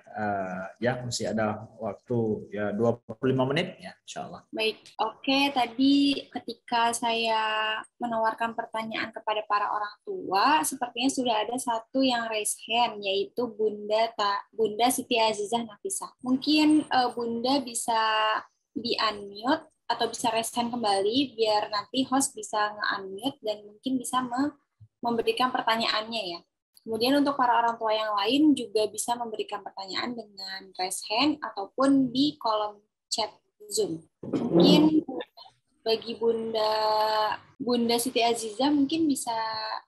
Ya, masih ada waktu ya 25 menit ya, insya Allah. Baik, oke. Tadi ketika saya menawarkan pertanyaan kepada para orang tua, sepertinya sudah ada satu yang raise hand, yaitu Bunda Siti Azizah Nafisah. Mungkin Bunda bisa di-unmute atau bisa raise hand kembali, biar nanti host bisa nge-unmute dan mungkin bisa memberikan pertanyaannya ya. Kemudian untuk para orang tua yang lain juga bisa memberikan pertanyaan dengan raise hand ataupun di kolom chat Zoom. Mungkin bagi Bunda Siti Azizah mungkin bisa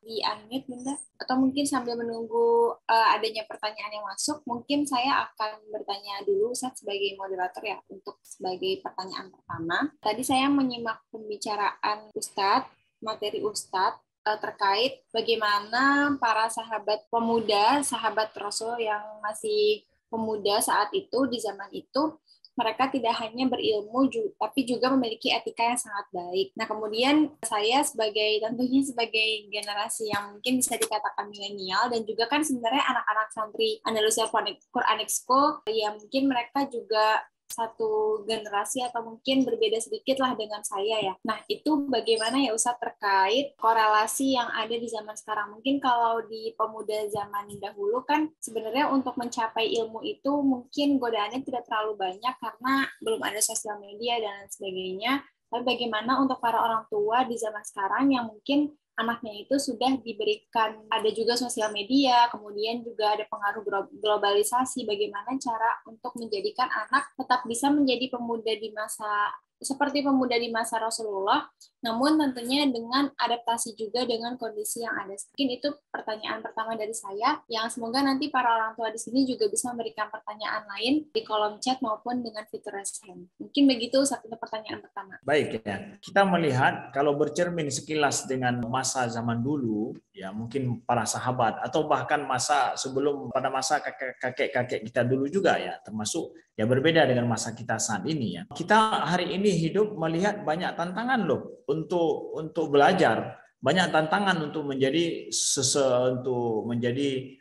di-unmute Bunda, atau mungkin sambil menunggu adanya pertanyaan yang masuk, mungkin saya akan bertanya dulu Ustadz sebagai moderator ya, untuk sebagai pertanyaan pertama. Tadi saya menyimak pembicaraan Ustadz, materi Ustadz terkait bagaimana para sahabat pemuda, sahabat Rasul yang masih pemuda saat itu, di zaman itu, mereka tidak hanya berilmu, tapi juga memiliki etika yang sangat baik. Nah, kemudian saya tentunya sebagai generasi yang mungkin bisa dikatakan milenial, dan juga kan sebenarnya anak-anak santri Andalusia Quran Exco, ya mungkin mereka juga satu generasi atau mungkin berbeda sedikit lah dengan saya ya. Nah, itu bagaimana ya Ustadz terkait korelasi yang ada di zaman sekarang? Mungkin kalau di pemuda zaman dahulu kan sebenarnya untuk mencapai ilmu itu mungkin godaannya tidak terlalu banyak karena belum ada sosial media dan sebagainya. Tapi bagaimana untuk para orang tua di zaman sekarang yang mungkin anaknya itu sudah diberikan, ada juga sosial media, kemudian juga ada pengaruh globalisasi, bagaimana cara untuk menjadikan anak tetap bisa menjadi pemuda di masa, seperti pemuda di masa Rasulullah, namun tentunya dengan adaptasi juga dengan kondisi yang ada. Mungkin itu pertanyaan pertama dari saya, yang semoga nanti para orang tua di sini juga bisa memberikan pertanyaan lain di kolom chat maupun dengan fitur raise hand. Mungkin begitu satu pertanyaan pertama. Baik ya, kita melihat kalau bercermin sekilas dengan masa zaman dulu, ya mungkin para sahabat atau bahkan masa sebelum pada masa kakek-kakek kita dulu juga ya, termasuk ya berbeda dengan masa kita saat ini ya. Kita hari ini hidup melihat banyak tantangan loh untuk belajar, banyak tantangan untuk menjadi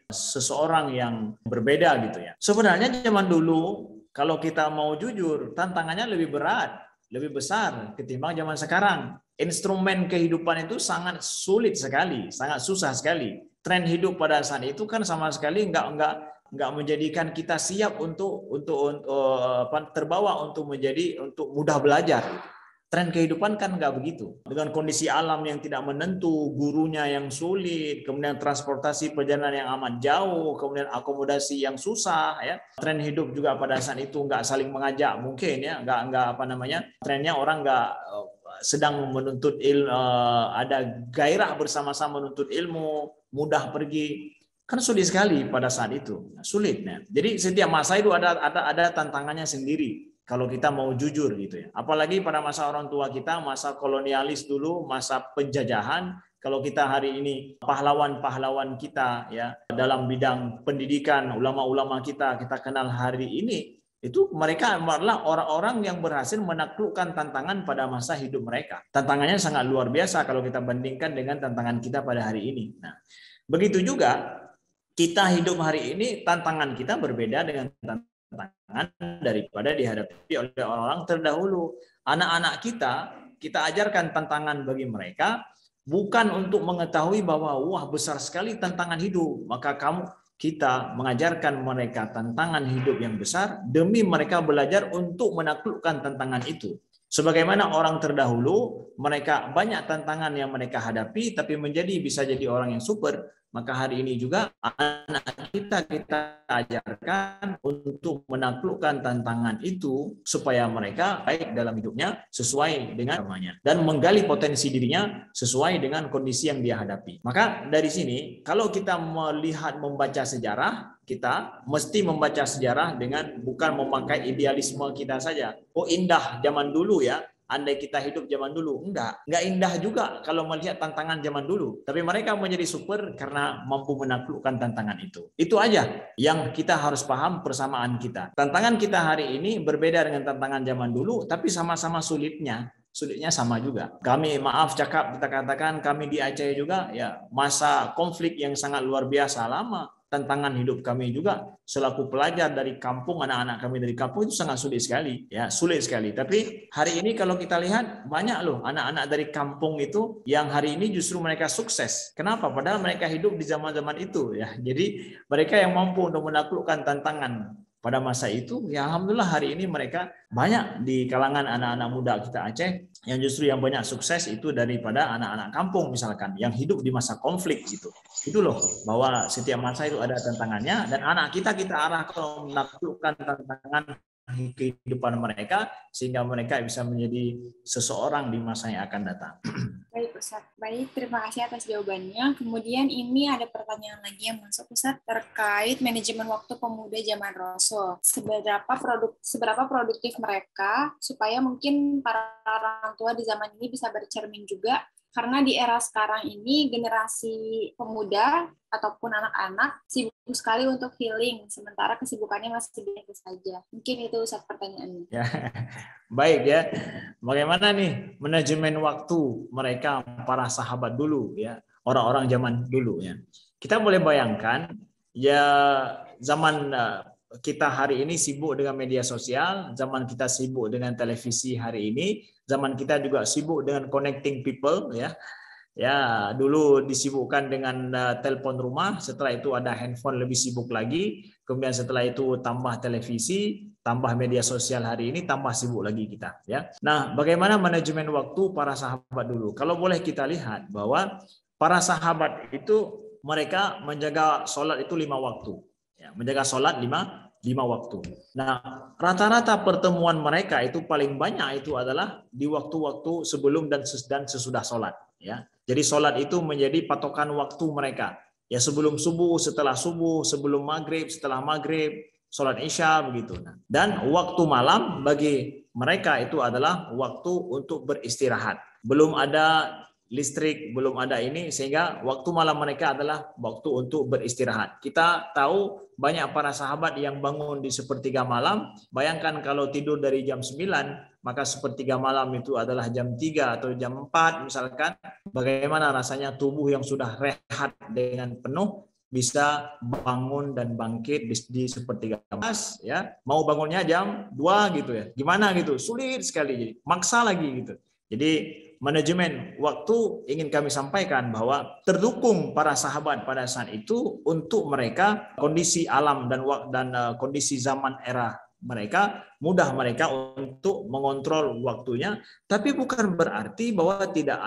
seseorang yang berbeda gitu ya. Sebenarnya zaman dulu kalau kita mau jujur, tantangannya lebih berat, lebih besar ketimbang zaman sekarang. Instrumen kehidupan itu sangat sulit sekali, sangat susah sekali. Tren hidup pada saat itu kan sama sekali nggak menjadikan kita siap untuk terbawa untuk mudah belajar. Tren kehidupan kan nggak begitu. Dengan kondisi alam yang tidak menentu, gurunya yang sulit, kemudian transportasi perjalanan yang amat jauh, kemudian akomodasi yang susah, ya. Tren hidup juga pada saat itu nggak saling mengajak, mungkin ya, nggak trennya orang nggak sedang menuntut ilmu, ada gairah bersama-sama menuntut ilmu, mudah pergi. Kan sulit sekali pada saat itu, sulit. Ya. Jadi setiap masa itu ada tantangannya sendiri. Kalau kita mau jujur gitu ya. Apalagi pada masa orang tua kita, masa kolonialis dulu, masa penjajahan, kalau kita hari ini pahlawan-pahlawan kita ya dalam bidang pendidikan, ulama-ulama kita kenal hari ini, itu mereka adalah orang-orang yang berhasil menaklukkan tantangan pada masa hidup mereka. Tantangannya sangat luar biasa kalau kita bandingkan dengan tantangan kita pada hari ini. Nah, begitu juga kita hidup hari ini, tantangan kita berbeda dengan tantangan daripada dihadapi oleh orang-orang terdahulu. Anak-anak kita ajarkan tantangan bagi mereka bukan untuk mengetahui bahwa wah besar sekali tantangan hidup, maka kita mengajarkan mereka tantangan hidup yang besar demi mereka belajar untuk menaklukkan tantangan itu. Sebagaimana orang terdahulu, mereka banyak tantangan yang mereka hadapi tapi bisa jadi orang yang super. Maka hari ini juga anak kita ajarkan untuk menaklukkan tantangan itu supaya mereka baik dalam hidupnya sesuai dengan namanya dan menggali potensi dirinya sesuai dengan kondisi yang dia hadapi. Maka dari sini kalau kita membaca sejarah, kita mesti membaca sejarah dengan bukan memakai idealisme kita saja. Oh indah zaman dulu ya. Andai kita hidup zaman dulu, enggak indah juga kalau melihat tantangan zaman dulu. Tapi mereka menjadi super karena mampu menaklukkan tantangan itu. Itu aja yang kita harus paham persamaan kita. Tantangan kita hari ini berbeda dengan tantangan zaman dulu, tapi sama-sama sulitnya sama juga. Kita katakan kami di Aceh juga ya masa konflik yang sangat luar biasa lama. Tantangan hidup kami juga selaku pelajar dari kampung, anak-anak kami dari kampung itu sangat sulit sekali, ya sulit sekali. Tapi hari ini kalau kita lihat banyak loh anak-anak dari kampung itu yang hari ini justru mereka sukses. Kenapa? Padahal mereka hidup di zaman-zaman itu, ya. Jadi mereka yang mampu untuk menaklukkan tantangan pada masa itu, ya alhamdulillah hari ini mereka banyak di kalangan anak-anak muda kita Aceh yang justru yang banyak sukses itu daripada anak-anak kampung misalkan yang hidup di masa konflik gitu. Itu loh bahwa setiap masa itu ada tantangannya dan anak kita arahkan menaklukkan tantangan kehidupan mereka sehingga mereka bisa menjadi seseorang di masa yang akan datang. Baik Ustaz, baik terima kasih atas jawabannya. Kemudian ini ada pertanyaan lagi yang masuk Ustaz terkait manajemen waktu pemuda zaman Rasul. Seberapa produktif mereka supaya mungkin para orang tua di zaman ini bisa bercermin juga. Karena di era sekarang ini generasi pemuda ataupun anak-anak sibuk sekali untuk healing, sementara kesibukannya masih biasa saja. Mungkin itu Ustaz pertanyaannya. Ya, baik ya. Bagaimana nih manajemen waktu mereka para sahabat dulu ya, orang-orang zaman dulu ya. Kita boleh bayangkan ya zaman kita hari ini sibuk dengan media sosial, zaman kita sibuk dengan televisi hari ini, zaman kita juga sibuk dengan connecting people ya. Ya, dulu disibukkan dengan telepon rumah, setelah itu ada handphone lebih sibuk lagi, kemudian setelah itu tambah televisi, tambah media sosial hari ini, tambah sibuk lagi kita ya. Nah, bagaimana manajemen waktu para sahabat dulu? Kalau boleh kita lihat bahwa para sahabat itu mereka menjaga sholat itu 5 waktu. Ya, menjaga sholat lima waktu. Nah, rata-rata pertemuan mereka itu paling banyak itu adalah di waktu-waktu sebelum dan sesudah sholat. Ya, jadi sholat itu menjadi patokan waktu mereka. Ya sebelum subuh, setelah subuh, sebelum maghrib, setelah maghrib, sholat isya begitu. Dan waktu malam bagi mereka itu adalah waktu untuk beristirahat. Belum ada listrik, belum ada ini, sehingga waktu malam mereka adalah waktu untuk beristirahat. Kita tahu banyak para sahabat yang bangun di sepertiga malam. Bayangkan kalau tidur dari jam 9, maka sepertiga malam itu adalah jam 3 atau jam 4 misalkan. Bagaimana rasanya tubuh yang sudah rehat dengan penuh bisa bangun dan bangkit di sepertiga emas ya. Mau bangunnya jam 2 gitu ya. Gimana gitu? Sulit sekali, jadi maksa lagi gitu. Jadi manajemen waktu ingin kami sampaikan bahwa terdukung para sahabat pada saat itu untuk mereka kondisi alam dan kondisi zaman era mereka mudah mereka untuk mengontrol waktunya, tapi bukan berarti bahwa tidak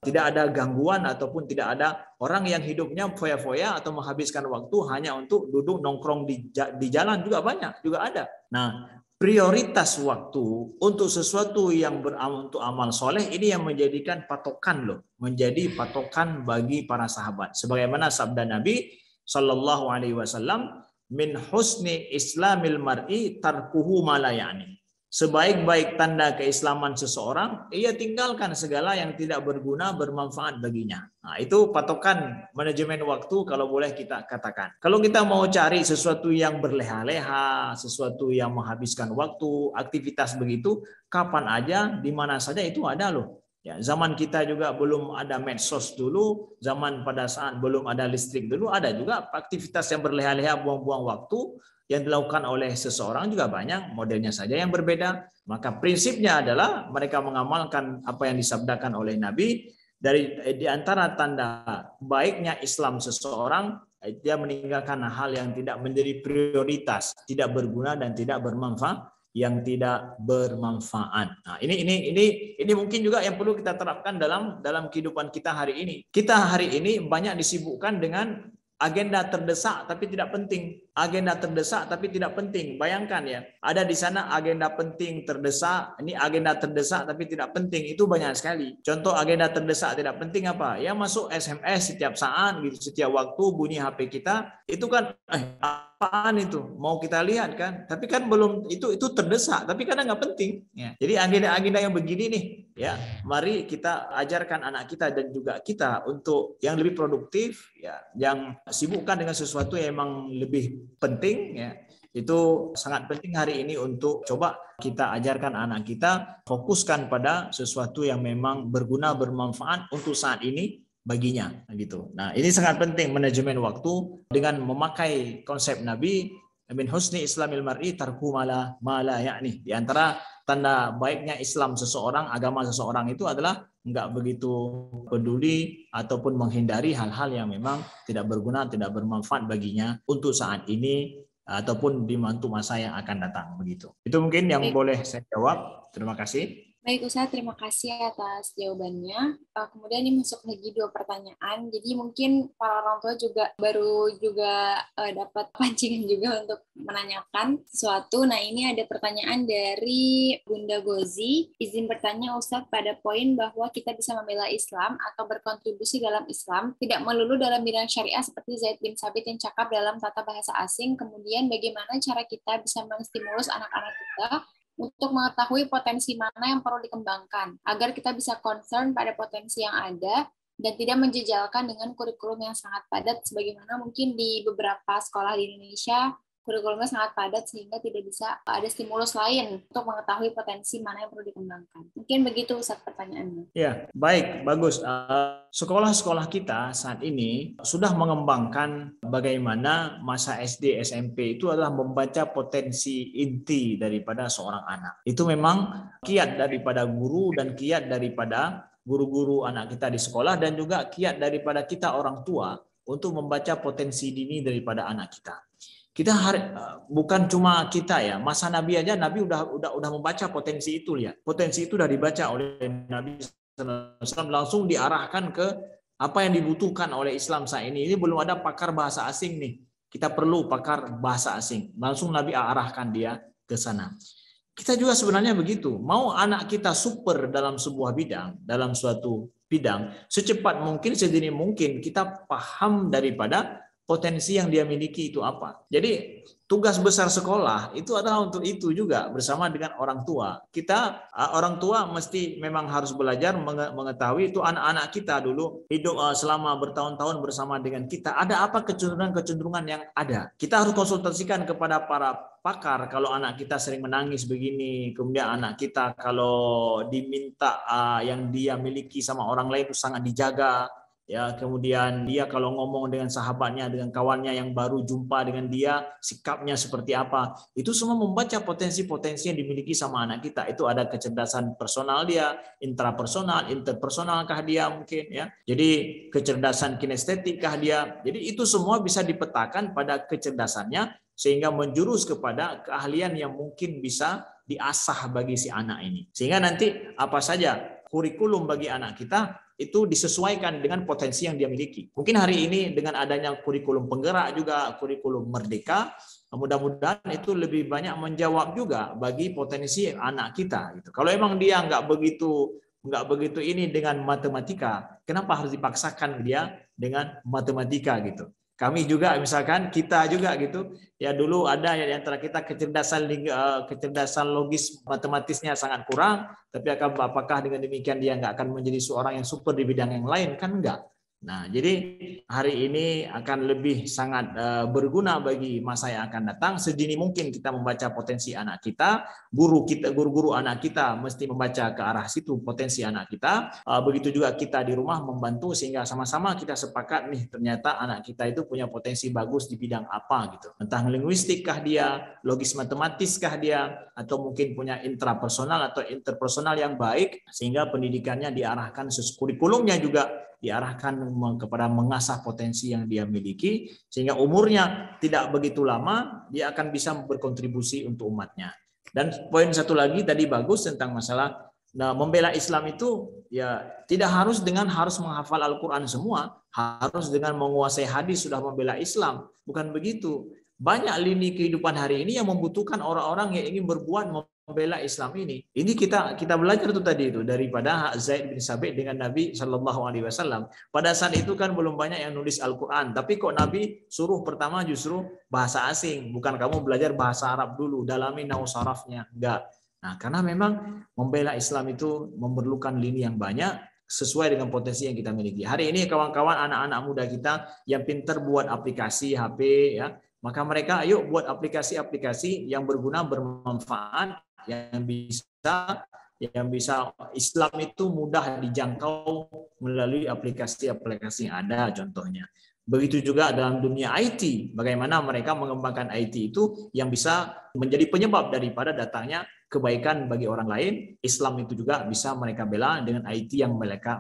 ada gangguan ataupun tidak ada orang yang hidupnya foya-foya atau menghabiskan waktu hanya untuk duduk nongkrong di jalan juga banyak, juga ada. Nah, prioritas waktu untuk sesuatu yang untuk amal soleh ini yang menjadikan patokan loh, menjadi patokan bagi para sahabat. Sebagaimana sabda Nabi Shallallahu Alaihi Wasallam, min husni islamil mar'i tarkuhu malayani. Sebaik-baik tanda keislaman seseorang, ia tinggalkan segala yang tidak berguna, bermanfaat baginya. Nah, itu patokan manajemen waktu kalau boleh kita katakan. Kalau kita mau cari sesuatu yang berleha-leha, sesuatu yang menghabiskan waktu, aktivitas begitu, kapan aja, di mana saja itu ada loh. Ya, zaman kita juga belum ada medsos dulu, zaman pada saat belum ada listrik dulu, ada juga aktivitas yang berleha-leha, buang-buang waktu, yang dilakukan oleh seseorang juga banyak, modelnya saja yang berbeda. Maka prinsipnya adalah mereka mengamalkan apa yang disabdakan oleh Nabi. Di antara tanda baiknya Islam seseorang, dia meninggalkan hal yang tidak menjadi prioritas, tidak berguna dan tidak bermanfaat, yang tidak bermanfaat. Nah, ini mungkin juga yang perlu kita terapkan dalam kehidupan kita hari ini. Kita hari ini banyak disibukkan dengan agenda terdesak tapi tidak penting. Agenda terdesak tapi tidak penting. Bayangkan ya, ada di sana agenda penting terdesak, ini agenda terdesak tapi tidak penting. Itu banyak sekali. Contoh agenda terdesak tidak penting apa? Ya masuk SMS setiap saat gitu, setiap waktu bunyi HP kita, itu kan apaan itu? Mau kita lihat kan? Tapi kan belum itu terdesak, tapi kadang nggak penting. Ya. Jadi agenda-agenda yang begini nih, ya, mari kita ajarkan anak kita dan juga kita untuk yang lebih produktif, ya, yang sibukkan dengan sesuatu yang memang lebih penting, ya. Itu sangat penting hari ini untuk coba kita ajarkan anak kita, fokuskan pada sesuatu yang memang berguna, bermanfaat untuk saat ini baginya gitu. Nah, ini sangat penting manajemen waktu dengan memakai konsep Nabi, min husni islamil mar'i tarku mala ya'ni. Di antara tanda baiknya Islam seseorang, agama seseorang itu adalah enggak begitu peduli ataupun menghindari hal-hal yang memang tidak berguna, tidak bermanfaat baginya untuk saat ini ataupun di masa yang akan datang begitu. Itu mungkin yang boleh saya jawab. Terima kasih. Baik Ustaz, terima kasih atas jawabannya. Kemudian ini masuk lagi 2 pertanyaan. Jadi mungkin para orang tua juga baru dapat pancingan juga untuk menanyakan sesuatu. Nah, ini ada pertanyaan dari Bunda Gozi. Izin bertanya Ustaz, pada poin bahwa kita bisa membela Islam atau berkontribusi dalam Islam, tidak melulu dalam bidang syariah seperti Zaid bin Sabit yang cakap dalam tata bahasa asing. Kemudian bagaimana cara kita bisa menstimulus anak-anak kita untuk mengetahui potensi mana yang perlu dikembangkan, agar kita bisa concern pada potensi yang ada dan tidak menjejalkan dengan kurikulum yang sangat padat, sebagaimana mungkin di beberapa sekolah di Indonesia kurikulumnya sangat padat sehingga tidak bisa ada stimulus lain untuk mengetahui potensi mana yang perlu dikembangkan. Mungkin begitu Ustaz pertanyaannya. Ya, baik, bagus. Sekolah-sekolah kita saat ini sudah mengembangkan bagaimana masa SD, SMP itu adalah membaca potensi inti daripada seorang anak. Itu memang kiat daripada guru dan kiat daripada guru-guru anak kita di sekolah dan juga kiat daripada kita orang tua untuk membaca potensi dini daripada anak kita. Bukan cuma kita ya, masa Nabi aja Nabi udah membaca potensi itu, lihat. Potensi itu udah dibaca oleh Nabi SAW, langsung diarahkan ke apa yang dibutuhkan oleh Islam saat ini. Ini belum ada pakar bahasa asing nih. Kita perlu pakar bahasa asing. Langsung Nabi arahkan dia ke sana. Kita juga sebenarnya begitu. Mau anak kita super dalam sebuah bidang, dalam suatu bidang, secepat mungkin, sedini mungkin kita paham daripada potensi yang dia miliki itu apa. Jadi tugas besar sekolah itu adalah untuk itu juga bersama dengan orang tua. Kita orang tua mesti memang harus belajar mengetahui itu anak-anak kita dulu hidup selama bertahun-tahun bersama dengan kita. Ada apa kecenderungan-kecenderungan yang ada. Kita harus konsultasikan kepada para pakar. Kalau anak kita sering menangis begini, kemudian anak kita kalau diminta yang dia miliki sama orang lain itu sangat dijaga. Ya, kemudian dia kalau ngomong dengan sahabatnya, dengan kawannya yang baru jumpa dengan dia, sikapnya seperti apa. Itu semua membaca potensi-potensi yang dimiliki sama anak kita. Itu ada kecerdasan personal dia, intrapersonal, interpersonalkah dia mungkin ya. Jadi kecerdasan kinestetikkah dia. Jadi itu semua bisa dipetakan pada kecerdasannya sehingga menjurus kepada keahlian yang mungkin bisa diasah bagi si anak ini. Sehingga nanti apa saja kurikulum bagi anak kita itu disesuaikan dengan potensi yang dia miliki. Mungkin hari ini dengan adanya kurikulum penggerak juga, kurikulum merdeka, mudah-mudahan itu lebih banyak menjawab juga bagi potensi anak kita. Gitu. Kalau emang dia nggak begitu ini dengan matematika, kenapa harus dipaksakan dia dengan matematika gitu? Kami juga misalkan kita juga gitu ya, dulu ada di antara kita kecerdasan logis matematisnya sangat kurang, tapi apakah dengan demikian dia nggak akan menjadi seorang yang super di bidang yang lain? Kan enggak. Nah, jadi hari ini akan lebih sangat berguna bagi masa yang akan datang. Sedini mungkin kita membaca potensi anak kita, guru-guru anak kita mesti membaca ke arah situ potensi anak kita. Begitu juga kita di rumah membantu sehingga sama-sama kita sepakat nih ternyata anak kita itu punya potensi bagus di bidang apa gitu. Entah linguistikkah dia, logis matematiskah dia, atau mungkin punya intrapersonal atau interpersonal yang baik sehingga pendidikannya diarahkan kurikulumnya juga diarahkan kepada mengasah potensi yang dia miliki sehingga umurnya tidak begitu lama dia akan bisa berkontribusi untuk umatnya. Dan poin satu lagi tadi bagus tentang masalah membela Islam itu ya tidak harus menghafal Al-Qur'an semua, harus dengan menguasai hadis sudah membela Islam, bukan begitu. Banyak lini kehidupan hari ini yang membutuhkan orang-orang yang ingin berbuat membela Islam ini. Ini kita belajar tuh tadi itu daripada Zaid bin Sabit dengan Nabi Shallallahu Alaihi Wasallam. Pada saat itu kan belum banyak yang nulis Al-Quran, tapi kok Nabi suruh pertama justru bahasa asing, bukan kamu belajar bahasa Arab dulu, dalami nahwu sarafnya, enggak. Nah, karena memang membela Islam itu memerlukan lini yang banyak sesuai dengan potensi yang kita miliki. Hari ini kawan-kawan anak-anak muda kita yang pintar buat aplikasi HP ya, maka mereka ayo buat aplikasi-aplikasi yang berguna, bermanfaat, yang bisa Islam itu mudah dijangkau melalui aplikasi-aplikasi yang ada contohnya. Begitu juga dalam dunia IT, bagaimana mereka mengembangkan IT itu yang bisa menjadi penyebab daripada datangnya kebaikan bagi orang lain. Islam itu juga bisa mereka bela dengan IT yang mereka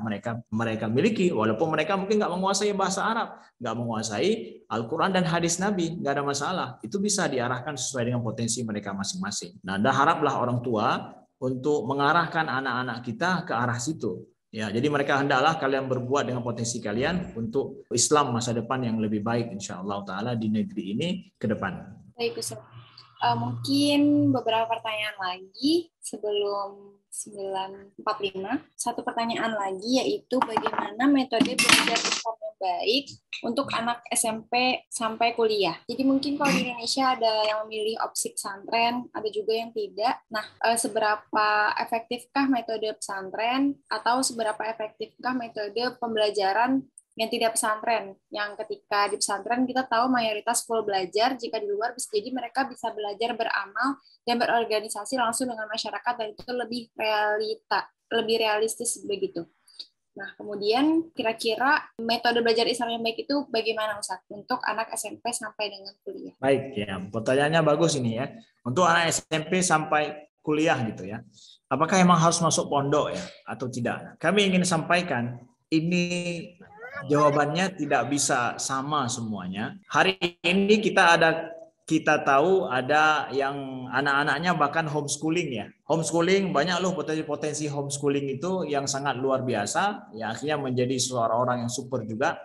miliki, walaupun mereka mungkin nggak menguasai bahasa Arab, nggak menguasai Al-Quran dan hadis Nabi, nggak ada masalah. Itu bisa diarahkan sesuai dengan potensi mereka masing-masing. Nah, dan haraplah orang tua untuk mengarahkan anak-anak kita ke arah situ. Ya, jadi mereka hendaklah kalian berbuat dengan potensi kalian untuk Islam masa depan yang lebih baik insyaallah taala di negeri ini ke depan. Baik, Ustaz. Mungkin beberapa pertanyaan lagi sebelum 9.45. Satu pertanyaan lagi yaitu bagaimana metode belajar Islam yang baik untuk anak SMP sampai kuliah. Jadi mungkin kalau di Indonesia ada yang memilih opsi pesantren, ada juga yang tidak. Nah, seberapa efektifkah metode pesantren atau seberapa efektifkah metode pembelajaran yang tidak pesantren. Yang ketika di pesantren kita tahu mayoritas full belajar, jika di luar bisa jadi mereka bisa belajar beramal dan berorganisasi langsung dengan masyarakat dan itu lebih realistis begitu. Nah, kemudian kira-kira metode belajar Islam yang baik itu bagaimana Ustaz untuk anak SMP sampai dengan kuliah? Baik ya, pertanyaannya bagus ini ya. Untuk anak SMP sampai kuliah gitu ya. Apakah emang harus masuk pondok ya atau tidak? Kami ingin sampaikan ini jawabannya tidak bisa sama semuanya. Hari ini kita tahu ada yang anak-anaknya bahkan homeschooling ya. Homeschooling banyak loh potensi homeschooling itu yang sangat luar biasa. Ya akhirnya menjadi seorang yang super juga.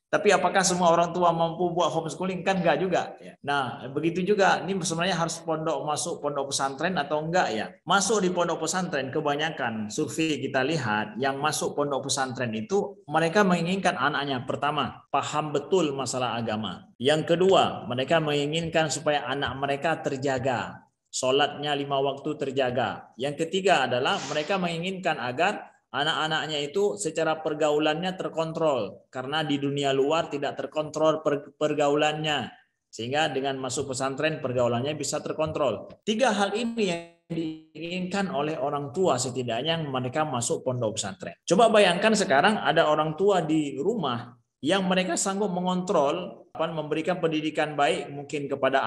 Tapi apakah semua orang tua mampu buat homeschooling? Kan enggak juga. Nah, begitu juga. Ini sebenarnya harus masuk pondok pesantren atau enggak ya? Masuk di pondok pesantren, kebanyakan survei kita lihat yang masuk pondok pesantren itu mereka menginginkan anaknya pertama paham betul masalah agama. Yang kedua, mereka menginginkan supaya anak mereka terjaga. Sholatnya 5 waktu terjaga. Yang ketiga adalah mereka menginginkan agar anak-anaknya itu secara pergaulannya terkontrol karena di dunia luar tidak terkontrol pergaulannya sehingga dengan masuk pesantren pergaulannya bisa terkontrol. 3 hal ini yang diinginkan oleh orang tua setidaknya yang mereka masuk pondok pesantren. Coba bayangkan sekarang ada orang tua di rumah yang mereka sanggup mengontrol, memberikan pendidikan baik mungkin kepada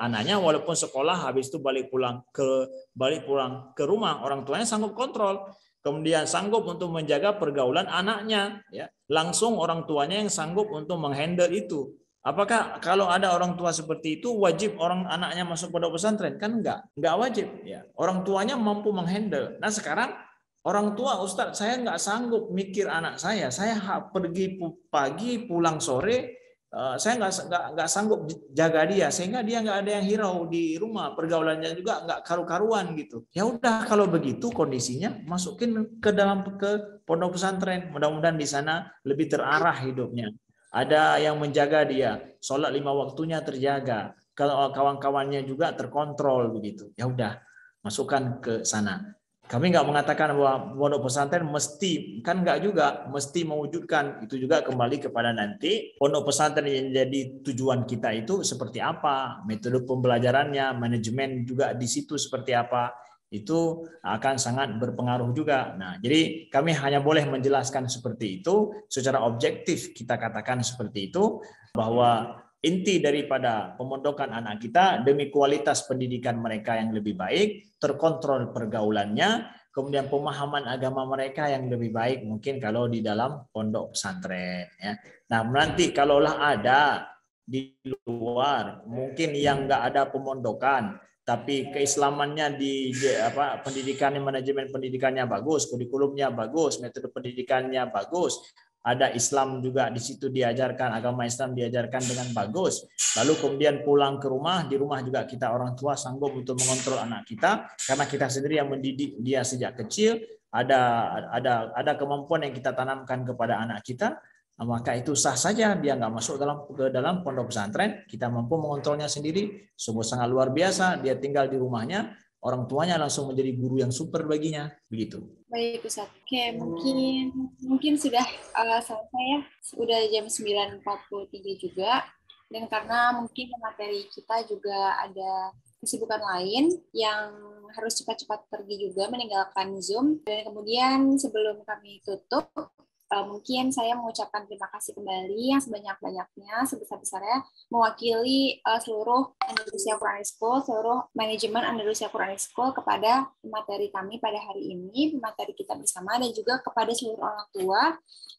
anaknya walaupun sekolah habis itu balik pulang ke rumah, orang tuanya sanggup kontrol. Kemudian sanggup untuk menjaga pergaulan anaknya, ya. Langsung orang tuanya yang sanggup untuk menghandle itu. Apakah kalau ada orang tua seperti itu wajib orang anaknya masuk pondok pesantren? Kan enggak wajib. Ya. Orang tuanya mampu menghandle. Nah sekarang orang tua, Ustadz, saya nggak sanggup mikir anak saya pergi pagi pulang sore. Saya nggak sanggup jaga dia sehingga dia nggak ada yang hirau di rumah, pergaulannya juga nggak karu-karuan gitu. Ya udah kalau begitu kondisinya masukin ke pondok pesantren, mudah-mudahan di sana lebih terarah hidupnya. Ada yang menjaga dia, sholat 5 waktunya terjaga, kalau kawan-kawannya juga terkontrol begitu. Ya udah masukkan ke sana. Kami nggak mengatakan bahwa pondok pesantren mesti, kan nggak juga, mesti mewujudkan. Itu juga kembali kepada nanti pondok pesantren yang jadi tujuan kita itu seperti apa, metode pembelajarannya, manajemen juga di situ seperti apa, itu akan sangat berpengaruh juga. Nah, jadi kami hanya boleh menjelaskan seperti itu, secara objektif kita katakan seperti itu, bahwa inti daripada pemondokan anak kita demi kualitas pendidikan mereka yang lebih baik, terkontrol pergaulannya, kemudian pemahaman agama mereka yang lebih baik mungkin kalau di dalam pondok pesantren. Ya. Nah nanti kalaulah ada di luar, mungkin yang nggak ada pemondokan, tapi keislamannya pendidikan manajemen pendidikannya bagus, kurikulumnya bagus, metode pendidikannya bagus, ada Islam juga di situ diajarkan, agama Islam diajarkan dengan bagus. Lalu kemudian pulang ke rumah, di rumah juga kita orang tua sanggup untuk mengontrol anak kita karena kita sendiri yang mendidik dia sejak kecil, ada kemampuan yang kita tanamkan kepada anak kita, maka itu sah saja dia nggak masuk ke dalam pondok pesantren, kita mampu mengontrolnya sendiri, sungguh sangat luar biasa, dia tinggal di rumahnya, orang tuanya langsung menjadi guru yang super baginya, begitu. Baik Ustaz. Oke, mungkin sudah selesai ya. Sudah jam 9.43 juga. Dan karena mungkin materi kita juga ada kesibukan lain yang harus cepat-cepat pergi juga meninggalkan Zoom. Dan kemudian sebelum kami tutup, mungkin saya mengucapkan terima kasih kembali yang sebanyak-banyaknya, sebesar-besarnya, mewakili seluruh Andalusia Quranic School, seluruh manajemen Andalusia Quranic School kepada pemateri kami pada hari ini, pemateri kita bersama, dan juga kepada seluruh orang tua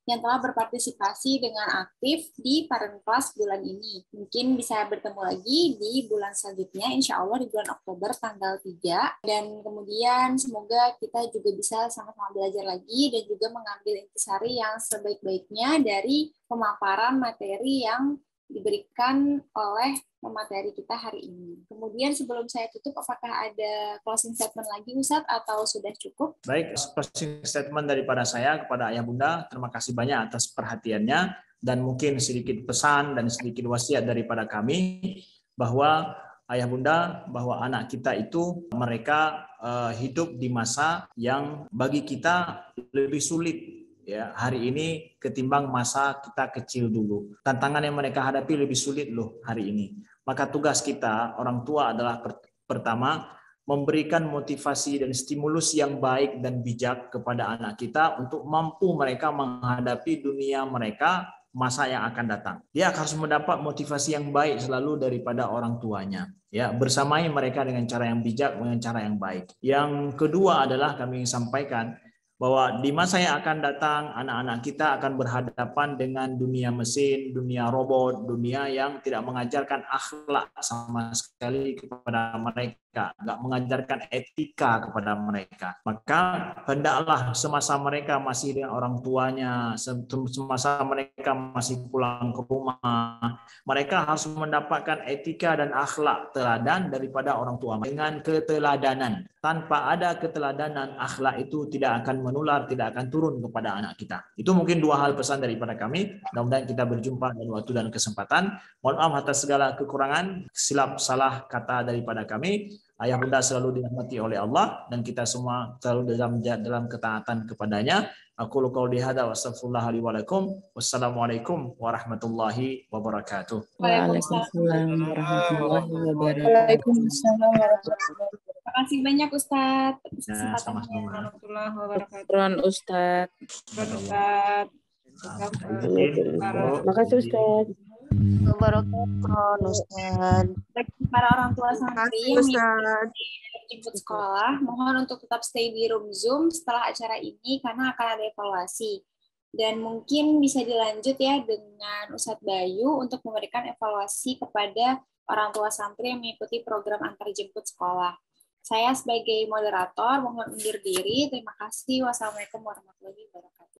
yang telah berpartisipasi dengan aktif di Parent Class bulan ini. Mungkin bisa bertemu lagi di bulan selanjutnya, insya Allah di bulan Oktober tanggal 3, dan kemudian semoga kita juga bisa sama-sama belajar lagi dan juga mengambil intisari yang sebaik-baiknya dari pemaparan materi yang diberikan oleh pemateri kita hari ini. Kemudian sebelum saya tutup, apakah ada closing statement lagi Ustadz atau sudah cukup? Baik, closing statement daripada saya kepada Ayah Bunda, terima kasih banyak atas perhatiannya dan mungkin sedikit pesan dan sedikit wasiat daripada kami bahwa Ayah Bunda, bahwa anak kita itu mereka hidup di masa yang bagi kita lebih sulit ya hari ini ketimbang masa kita kecil dulu. Tantangan yang mereka hadapi lebih sulit loh hari ini. Maka tugas kita orang tua adalah pertama memberikan motivasi dan stimulus yang baik dan bijak kepada anak kita untuk mampu mereka menghadapi dunia mereka masa yang akan datang. Dia harus mendapat motivasi yang baik selalu daripada orang tuanya. Ya, bersamai mereka dengan cara yang bijak, dengan cara yang baik. Yang kedua adalah kami sampaikan bahwa di masa yang akan datang anak-anak kita akan berhadapan dengan dunia mesin, dunia robot, dunia yang tidak mengajarkan akhlak sama sekali kepada mereka, nggak mengajarkan etika kepada mereka. Maka hendaklah semasa mereka masih dengan orang tuanya, semasa mereka masih pulang ke rumah, mereka harus mendapatkan etika dan akhlak teladan daripada orang tua dengan keteladanan. Tanpa ada keteladanan, akhlak itu tidak akan menular, tidak akan turun kepada anak kita. Itu mungkin dua hal pesan daripada kami. Mudah-mudahan kita berjumpa dalam waktu dan kesempatan. Mohon maaf atas segala kekurangan, silap salah kata daripada kami. Ayah bunda selalu dirahmati oleh Allah dan kita semua selalu dalam ketaatan kepadanya. Aku qauli hadza wa astaghfirullah li wa lakum. Wassalamualaikum warahmatullahi wabarakatuh. Waalaikumsalam warahmatullahi wabarakatuh. Waalaikumsalam warahmatullahi wabarakatuh. Terima kasih banyak Ustadz atas Ya, kesempatannya. sama-sama. Warahmatullahi wabarakatuh. Syukron Ustaz. Ustaz. Terima kasih Ustaz. Wabarakatuh, Ustaz. Bagi para orang tua santri yang Ustaz. jemput sekolah, mohon untuk tetap stay di room Zoom setelah acara ini karena akan ada evaluasi. Dan mungkin bisa dilanjut ya dengan Ustadz Bayu untuk memberikan evaluasi kepada orang tua santri yang mengikuti program antar jemput sekolah. Saya sebagai moderator mohon undur diri. Terima kasih. Wassalamualaikum warahmatullahi wabarakatuh.